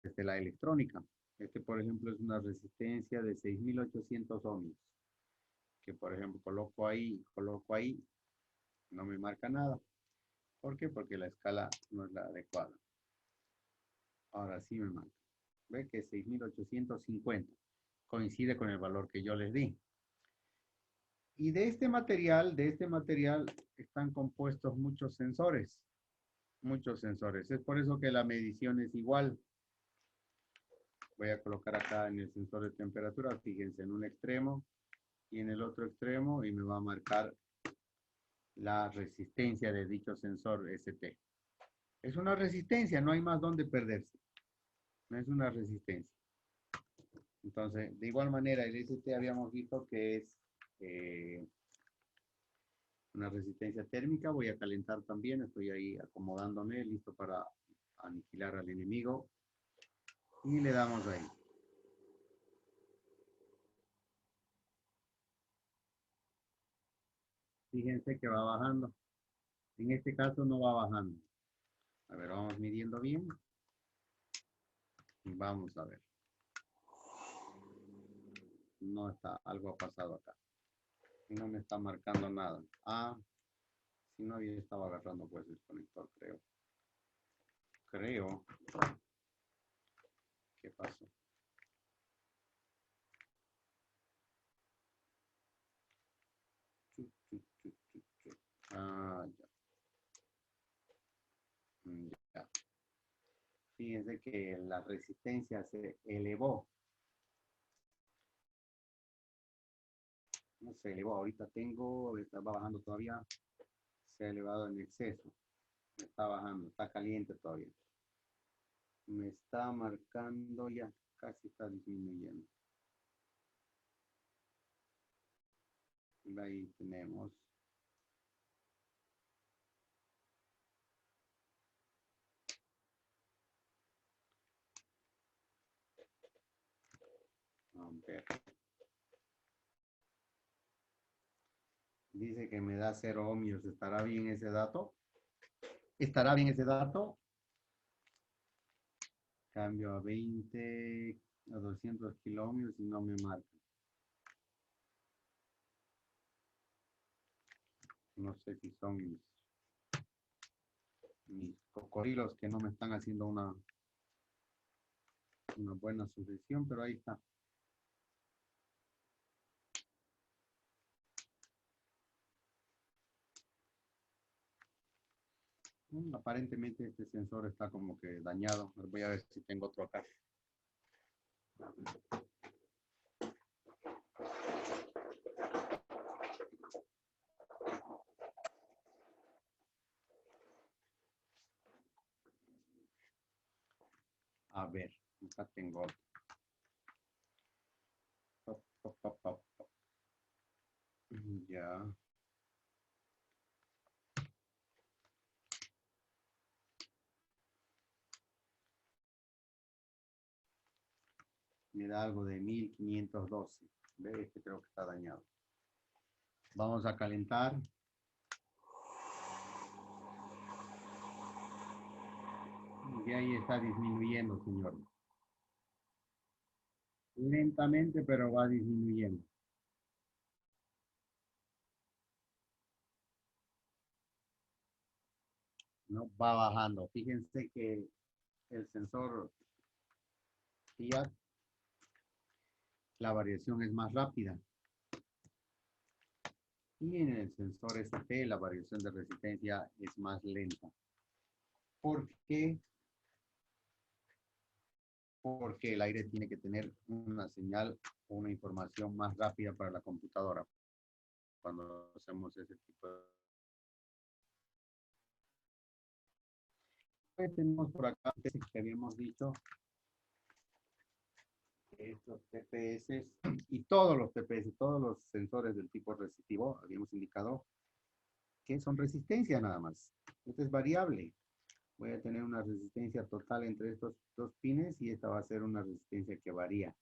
desde la electrónica. Este, por ejemplo, es una resistencia de 6800 ohmios. Que, por ejemplo, coloco ahí, no me marca nada. ¿Por qué? Porque la escala no es la adecuada. Ahora sí me marca. Ve que es 6850. coincide con el valor que yo les di. Y de este material están compuestos muchos sensores. Muchos sensores. Es por eso que la medición es igual. Voy a colocar acá en el sensor de temperatura, fíjense, en un extremo y en el otro extremo, y me va a marcar la resistencia de dicho sensor ST. Es una resistencia, no hay más donde perderse. No es una resistencia. Entonces, de igual manera, el ST habíamos visto que es una resistencia térmica. Voy a calentar también, estoy ahí acomodándome, listo para aniquilar al enemigo. Y le damos ahí. Fíjense que va bajando. En este caso no va bajando. A ver, vamos midiendo bien. Y vamos a ver. No está, algo ha pasado acá. Y no me está marcando nada. Ah, si no había estado agarrando pues el conector, creo. ¿Qué pasó? Ah, ya. Ya. Fíjense que la resistencia se elevó. No se elevó, ahorita va bajando todavía. Se ha elevado en exceso. Me está bajando, está caliente todavía. Me está marcando ya, casi está disminuyendo. Ahí tenemos. A ver. Dice que me da 0 ohmios. ¿Estará bien ese dato? ¿Estará bien ese dato? Cambio a 20, a 200 kiloohmios y no me marca. No sé si son mis cocodrilos que no me están haciendo una buena sucesión, pero ahí está. Aparentemente este sensor está como que dañado. Voy a ver si tengo otro acá. A ver, acá tengo otro. Ya. Me da algo de 1512. ¿Ve? Este creo que está dañado. Vamos a calentar. Y ahí está disminuyendo, señor. Lentamente, pero va disminuyendo. No, va bajando. Fíjense que el sensor FIAT, la variación es más rápida. Y en el sensor ST, la variación de resistencia es más lenta. ¿Por qué? Porque el aire tiene que tener una señal o una información más rápida para la computadora cuando hacemos ese tipo de... Pues tenemos por acá que habíamos dicho estos TPS y todos los TPS, todos los sensores del tipo resistivo, habíamos indicado que son resistencia nada más. Esta es variable. Voy a tener una resistencia total entre estos dos pines y esta va a ser una resistencia que varía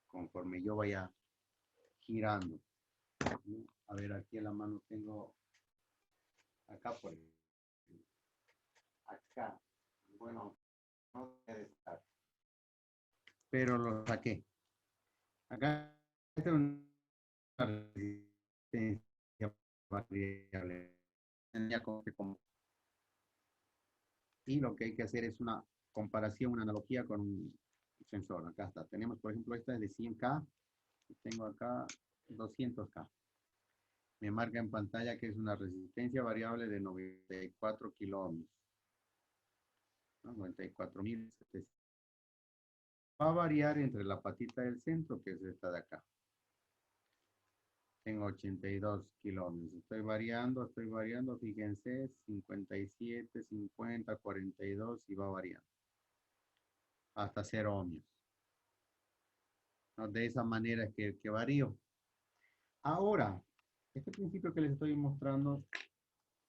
conforme yo vaya girando. A ver, aquí en la mano tengo acá por acá. Bueno, no debe estar. Pero lo saqué. Acá es una resistencia variable. Y lo que hay que hacer es una comparación, una analogía con sensor. Acá está. Tenemos, por ejemplo, esta es de 100K. Tengo acá 200K. Me marca en pantalla que es una resistencia variable de 94 kiloohmios. ¿No? 94.700. Va a variar entre la patita del centro, que es esta de acá. Tengo 82 kiloohmios. Estoy variando, fíjense, 57, 50, 42 y va variando. Hasta 0 ohmios. ¿No? De esa manera es que varío. Ahora, este principio que les estoy mostrando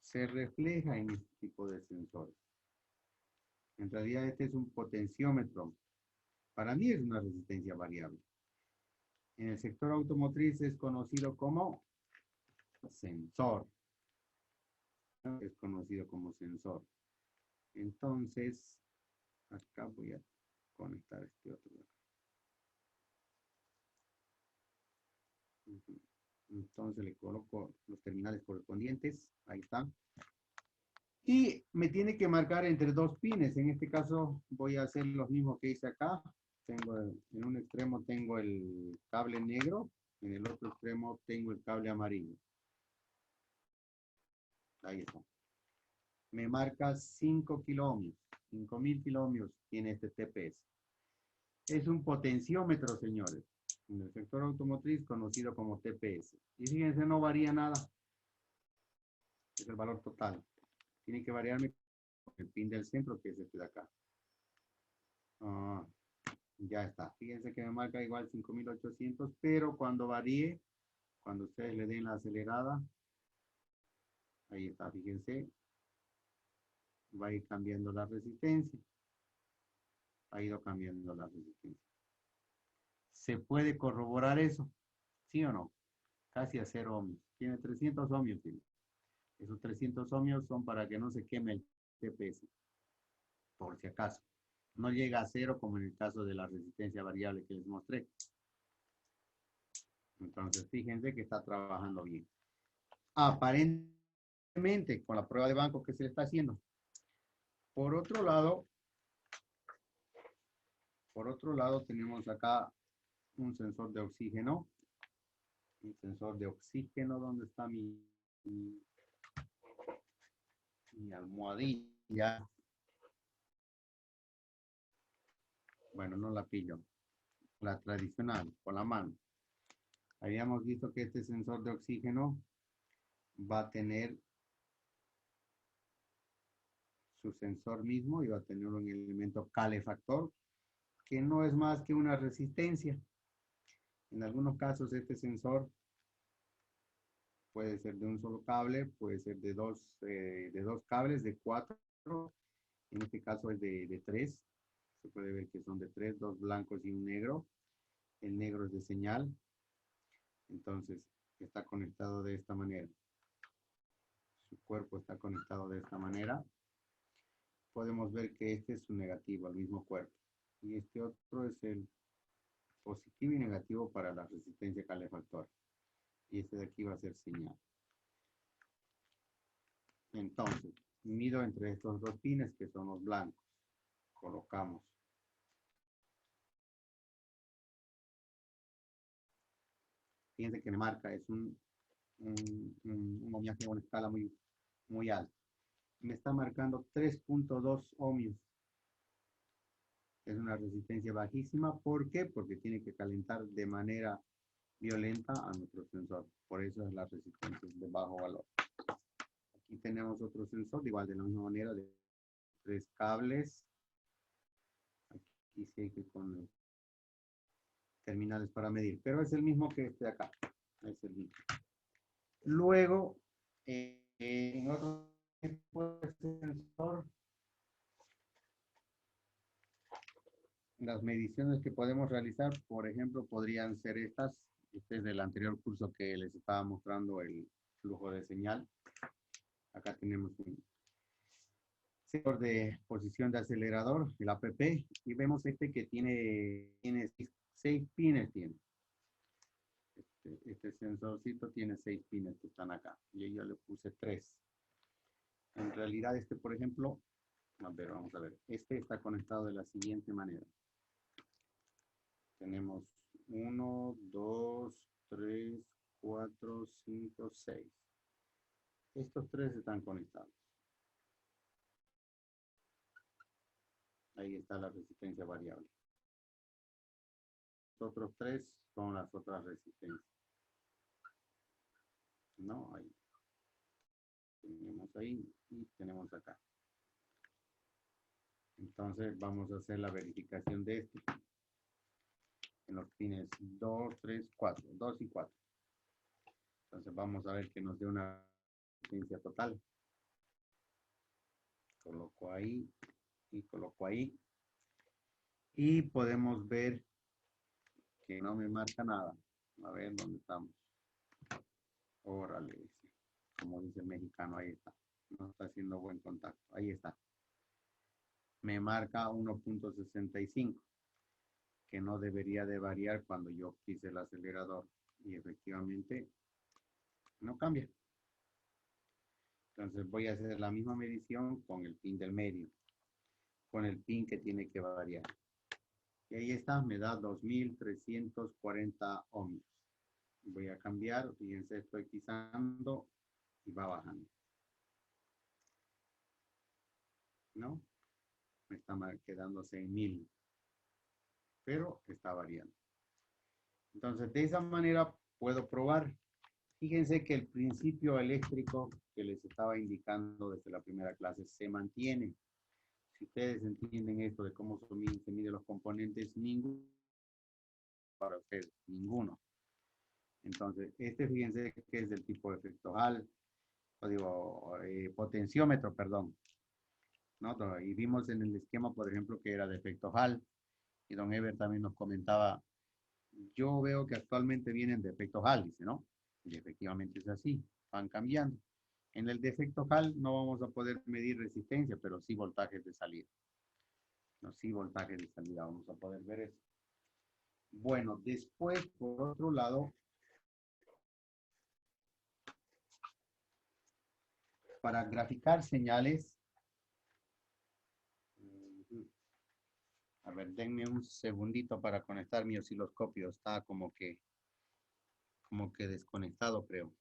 se refleja en este tipo de sensores. En realidad este es un potenciómetro. Para mí es una resistencia variable. En el sector automotriz es conocido como sensor. ¿No? Es conocido como sensor. Entonces, acá voy a conectar este otro. Entonces le coloco los terminales correspondientes. Ahí está. Y me tiene que marcar entre dos pines. En este caso voy a hacer lo mismo que hice acá. Tengo en un extremo tengo el cable negro. En el otro extremo tengo el cable amarillo. Ahí está. Me marca 5 kiloohmios. 5000 kiloohmios tiene este TPS. Es un potenciómetro, señores. En el sector automotriz conocido como TPS. Y fíjense, no varía nada. Es el valor total. Tiene que variarme el pin del centro, que es este de acá. Ya está. Fíjense que me marca igual 5800, pero cuando varíe, cuando ustedes le den la acelerada, ahí está, fíjense, va a ir cambiando la resistencia. Ha ido cambiando la resistencia. ¿Se puede corroborar eso? ¿Sí o no? Casi a 0 ohmios. Tiene 300 ohmios. Tiene. Esos 300 ohmios son para que no se queme el TPS. Por si acaso. No llega a 0 como en el caso de la resistencia variable que les mostré. Entonces, fíjense que está trabajando bien. Aparentemente, con la prueba de banco que se le está haciendo. Por otro lado, tenemos acá un sensor de oxígeno. Un sensor de oxígeno. ¿Dónde está mi almohadilla? Bueno, no la pillo. La tradicional, con la mano. Habíamos visto que este sensor de oxígeno va a tener su sensor mismo y va a tener un elemento calefactor que no es más que una resistencia. En algunos casos este sensor puede ser de un solo cable, puede ser de dos cables, de 4. En este caso es de 3. Se puede ver que son de 3, 2 blancos y un negro. El negro es de señal. Entonces está conectado de esta manera. Su cuerpo está conectado de esta manera. Podemos ver que este es su negativo, al mismo cuerpo. Y este otro es el positivo y negativo para la resistencia calefactora. Y este de aquí va a ser señal. Entonces, mido entre estos dos pines que son los blancos. Colocamos. Fíjense que me marca, es un ohmiaje a una escala muy alta. Me está marcando 3.2 ohmios. Es una resistencia bajísima. ¿Por qué? Porque tiene que calentar de manera violenta a nuestro sensor. Por eso es la resistencia de bajo valor. Aquí tenemos otro sensor, igual de la misma manera, de 3 cables. Aquí sí que con terminales para medir, pero es el mismo que este de acá. Es el mismo. Luego, en otro tipo de sensor, las mediciones que podemos realizar, por ejemplo, podrían ser estas. Este es del anterior curso que les estaba mostrando el flujo de señal. Acá tenemos un sensor de posición de acelerador, el APP, y vemos este que tiene 6 pines. Este sensorcito tiene 6 pines que están acá, y yo le puse 3. En realidad este, por ejemplo, vamos a ver, este está conectado de la siguiente manera. Tenemos 1, 2, 3, 4, 5, 6. Estos tres están conectados. Ahí está la resistencia variable. Los otros tres son las otras resistencias. ¿No? Ahí. Tenemos ahí y tenemos acá. Entonces vamos a hacer la verificación de este. En los pines 2, 3, 4. 2 y 4. Entonces vamos a ver que nos dé una resistencia total. Coloco ahí y coloco ahí. Y podemos ver que no me marca nada. A ver dónde estamos. Órale, como dice el mexicano, ahí está. No está haciendo buen contacto. Ahí está. Me marca 1.65, que no debería de variar cuando yo pise el acelerador. Y efectivamente no cambia. Entonces voy a hacer la misma medición con el pin del medio, con el pin que tiene que variar. Y ahí está, me da 2340 ohmios. Voy a cambiar, fíjense, estoy pisando y va bajando. ¿No? Me está quedándose en 1000, pero está variando. Entonces, de esa manera puedo probar. Fíjense que el principio eléctrico que les estaba indicando desde la primera clase se mantiene. Si ustedes entienden esto de cómo se miden los componentes, ninguno para ustedes, ninguno. Entonces, este fíjense que es del tipo efecto Hall, o digo, potenciómetro, perdón. ¿No? Y vimos en el esquema, por ejemplo, que era de efecto Hall. Y don Ever también nos comentaba, yo veo que actualmente vienen de efecto Hall, dice, ¿no? Y efectivamente es así, van cambiando. En el defecto Hall no vamos a poder medir resistencia, pero sí voltajes de salida. No, sí voltajes de salida, vamos a poder ver eso. Bueno, después, por otro lado, para graficar señales, a ver, denme un segundito para conectar mi osciloscopio. Está como que desconectado, creo.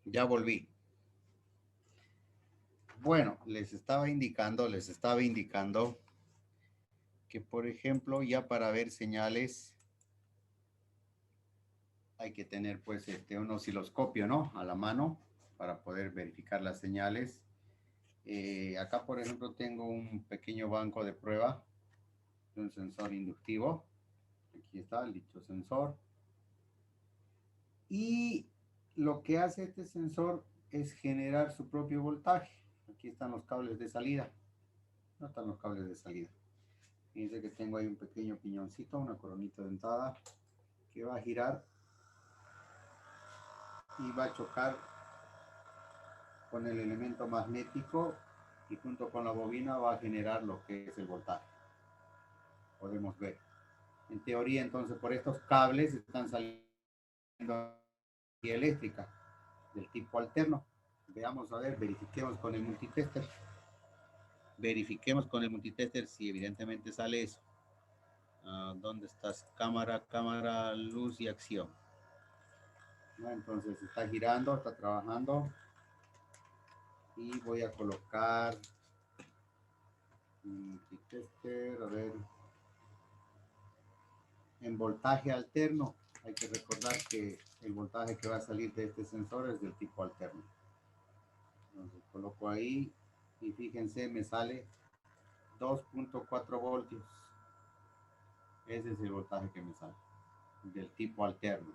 Ya volví. Bueno, les estaba indicando que, por ejemplo, ya para ver señales hay que tener pues un osciloscopio, ¿no? A la mano para poder verificar las señales. Acá, por ejemplo, tengo un pequeño banco de prueba de un sensor inductivo. Aquí está el dicho sensor. Y lo que hace este sensor es generar su propio voltaje. Aquí están los cables de salida. No están los cables de salida. Fíjense que tengo ahí un pequeño piñoncito, una coronita dentada, que va a girar y va a chocar con el elemento magnético y junto con la bobina va a generar lo que es el voltaje. Podemos ver. En teoría, entonces, por estos cables están saliendo energía eléctrica del tipo alterno. Veamos, a ver, verifiquemos con el multitester. Verifiquemos con el multitester si evidentemente sale eso. ¿Dónde estás? Cámara, luz y acción. ¿No? Entonces está girando, está trabajando. Y voy a colocar multitester, a ver, en voltaje alterno. Hay que recordar que el voltaje que va a salir de este sensor es del tipo alterno. Entonces coloco ahí y fíjense, me sale 2.4 voltios. Ese es el voltaje que me sale, del tipo alterno.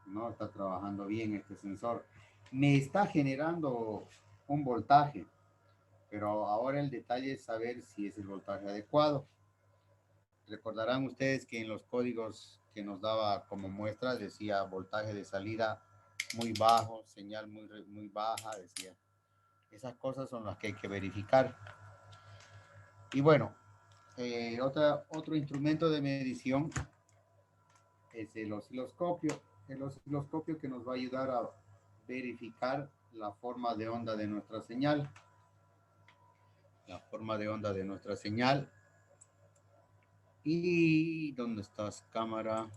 No está trabajando bien este sensor. Me está generando un voltaje, pero ahora el detalle es saber si es el voltaje adecuado. Recordarán ustedes que en los códigos que nos daba como muestra decía voltaje de salida muy bajo, señal muy baja, decía. Esas cosas son las que hay que verificar. Y bueno, otro instrumento de medición es el osciloscopio. El osciloscopio que nos va a ayudar a verificar la forma de onda de nuestra señal. La forma de onda de nuestra señal. ¿Y dónde estás, cámara?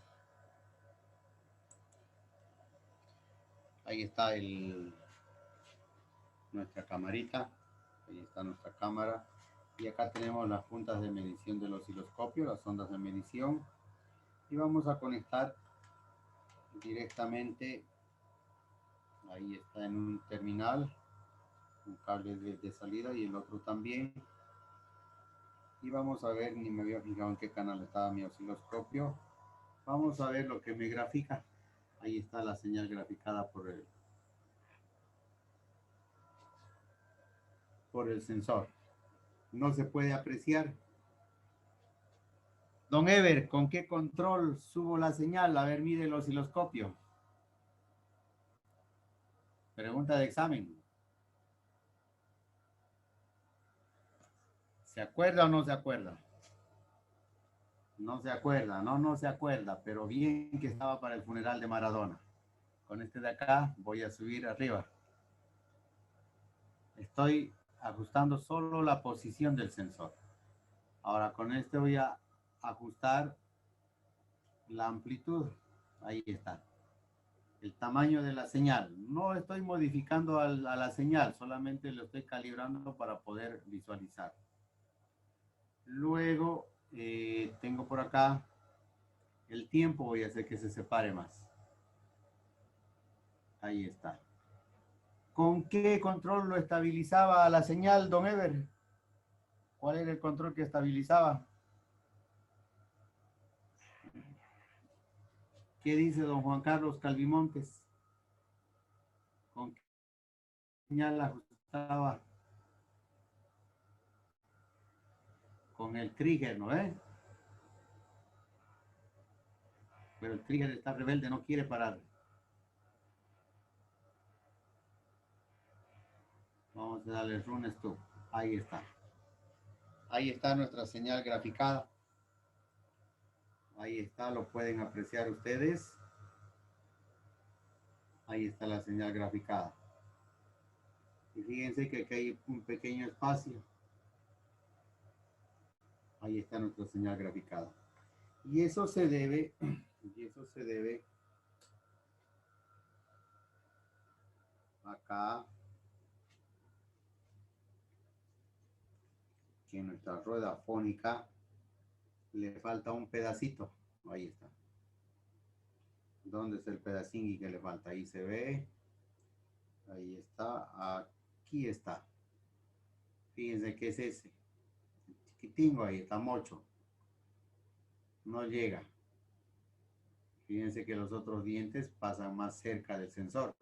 Ahí está nuestra camarita. Ahí está nuestra cámara. Y acá tenemos las puntas de medición del osciloscopio, las ondas de medición. Y vamos a conectar directamente. Ahí está en un terminal, un cable de salida y el otro también. Y vamos a ver, ni me había fijado en qué canal estaba mi osciloscopio. Vamos a ver lo que me grafica. Ahí está la señal graficada por el sensor. No se puede apreciar. Don Ever, ¿con qué control subo la señal? A ver, mire el osciloscopio. Pregunta de examen. ¿Se acuerda o no se acuerda? No se acuerda, no se acuerda, pero bien que estaba para el funeral de Maradona. Con este de acá voy a subir arriba. Estoy ajustando solo la posición del sensor. Ahora con este voy a ajustar la amplitud. Ahí está. El tamaño de la señal. No estoy modificando a la señal, solamente lo estoy calibrando para poder visualizar. Luego tengo por acá el tiempo, voy a hacer que se separe más. Ahí está. ¿Con qué control lo estabilizaba la señal, don Ever? ¿Cuál era el control que estabilizaba? ¿Qué dice don Juan Carlos Calvimontes? ¿Con qué señal ajustaba? Con el trigger, ¿no es? Pero el trigger está rebelde, no quiere parar. Vamos a darle run stop. Ahí está. Ahí está nuestra señal graficada. Ahí está, lo pueden apreciar ustedes. Ahí está la señal graficada. Y fíjense que aquí hay un pequeño espacio. Ahí está nuestra señal graficada. Y eso se debe acá, que en nuestra rueda fónica le falta un pedacito. Ahí está. ¿Dónde es el pedacín y que le falta? Ahí se ve. Ahí está. Aquí está. Fíjense que es ese. Chiquitingo ahí, está mocho. No llega. Fíjense que los otros dientes pasan más cerca del sensor.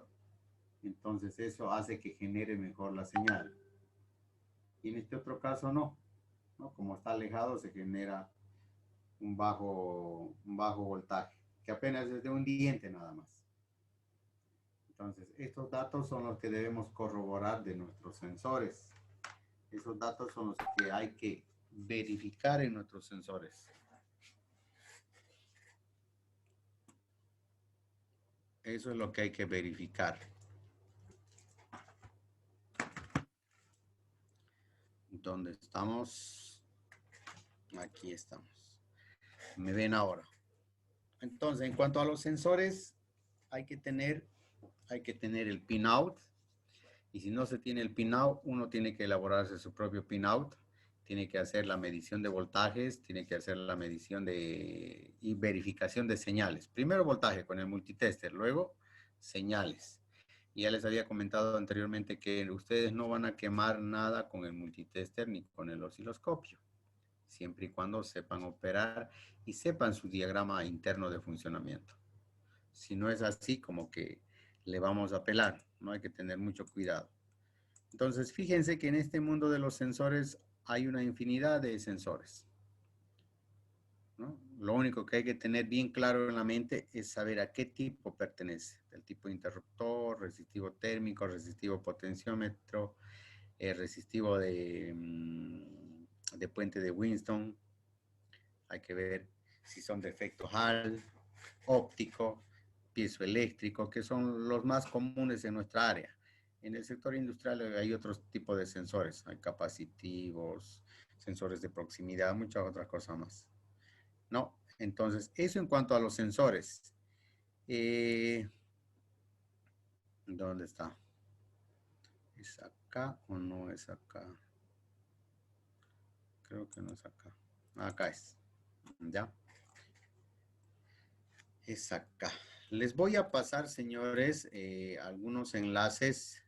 Entonces eso hace que genere mejor la señal. Y en este otro caso no. ¿No? Como está alejado se genera un bajo voltaje, que apenas es de un diente nada más. Entonces, estos datos son los que debemos corroborar de nuestros sensores. Esos datos son los que hay que verificar en nuestros sensores. Eso es lo que hay que verificar. ¿Dónde estamos? Aquí estamos. ¿Me ven ahora? Entonces, en cuanto a los sensores, hay que tener el pinout. Y si no se tiene el pinout, uno tiene que elaborarse su propio pinout. Tiene que hacer la medición de voltajes, tiene que hacer la medición y verificación de señales. Primero voltaje con el multitester, luego señales. Y ya les había comentado anteriormente que ustedes no van a quemar nada con el multitester ni con el osciloscopio, siempre y cuando sepan operar y sepan su diagrama interno de funcionamiento. Si no es así, como que le vamos a pelar, ¿no? Hay que tener mucho cuidado. Entonces, fíjense que en este mundo de los sensores hay una infinidad de sensores, ¿no? Lo único que hay que tener bien claro en la mente es saber a qué tipo pertenece. El tipo de interruptor, resistivo térmico, resistivo potenciómetro, resistivo de puente de Winston. Hay que ver si son de efecto Hall, óptico, piezoeléctrico, que son los más comunes en nuestra área. En el sector industrial hay otros tipos de sensores, hay capacitivos, sensores de proximidad, muchas otras cosas más. ¿No? Entonces, eso en cuanto a los sensores. ¿Dónde está? ¿Es acá o no es acá? Creo que no es acá. Acá es. ¿Ya? Es acá. Les voy a pasar, señores, algunos enlaces.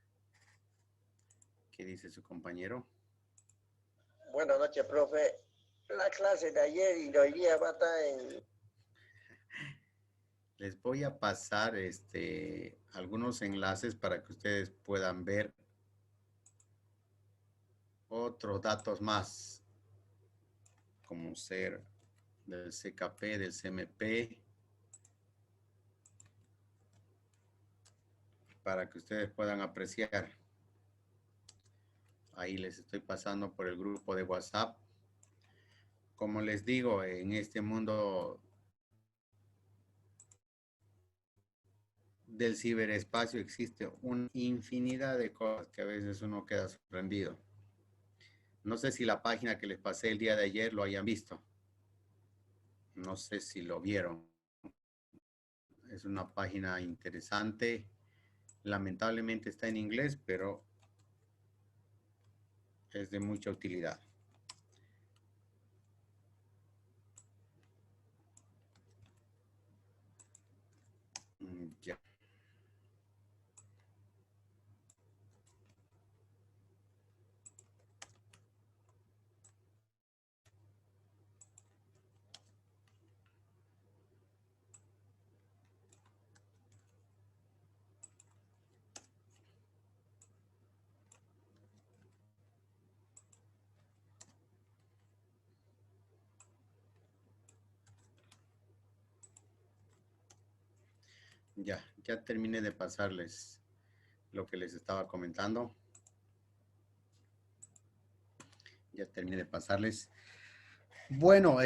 ¿Qué dice su compañero? Buenas noches, profe. La clase de ayer y de hoy día va a estar en... Les voy a pasar algunos enlaces para que ustedes puedan ver otros datos más, como ser del CKP, del CMP, para que ustedes puedan apreciar. Ahí les estoy pasando por el grupo de WhatsApp. Como les digo, en este mundo del ciberespacio existe una infinidad de cosas que a veces uno queda sorprendido. No sé si la página que les pasé el día de ayer lo hayan visto. No sé si lo vieron. Es una página interesante. Lamentablemente está en inglés, pero es de mucha utilidad. Ya. Ya terminé de pasarles lo que les estaba comentando. Ya terminé de pasarles. Bueno,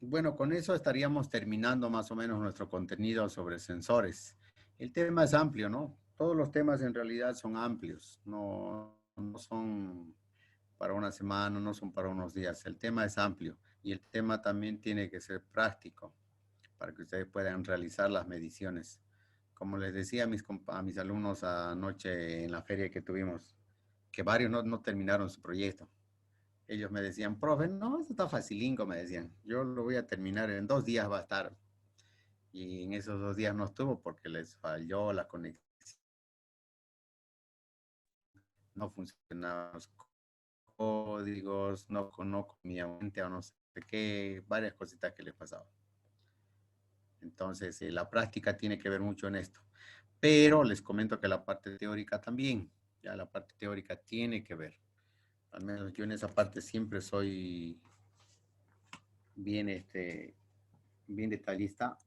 bueno, con eso estaríamos terminando más o menos nuestro contenido sobre sensores. El tema es amplio, ¿no? Todos los temas en realidad son amplios, no son para una semana, no son para unos días. El tema es amplio y el tema también tiene que ser práctico para que ustedes puedan realizar las mediciones. Como les decía a mis alumnos anoche en la feria que tuvimos, que varios no terminaron su proyecto. Ellos me decían, profe, no, esto está facilingo, me decían. Yo lo voy a terminar en 2 días, va a estar. Y en esos 2 días no estuvo porque les falló la conexión. no funcionaban los códigos, no comía mente o no sé qué, varias cositas que le pasaban. Entonces, la práctica tiene que ver mucho en esto. Pero les comento que la parte teórica también, ya la parte teórica tiene que ver. Al menos yo en esa parte siempre soy bien, bien detallista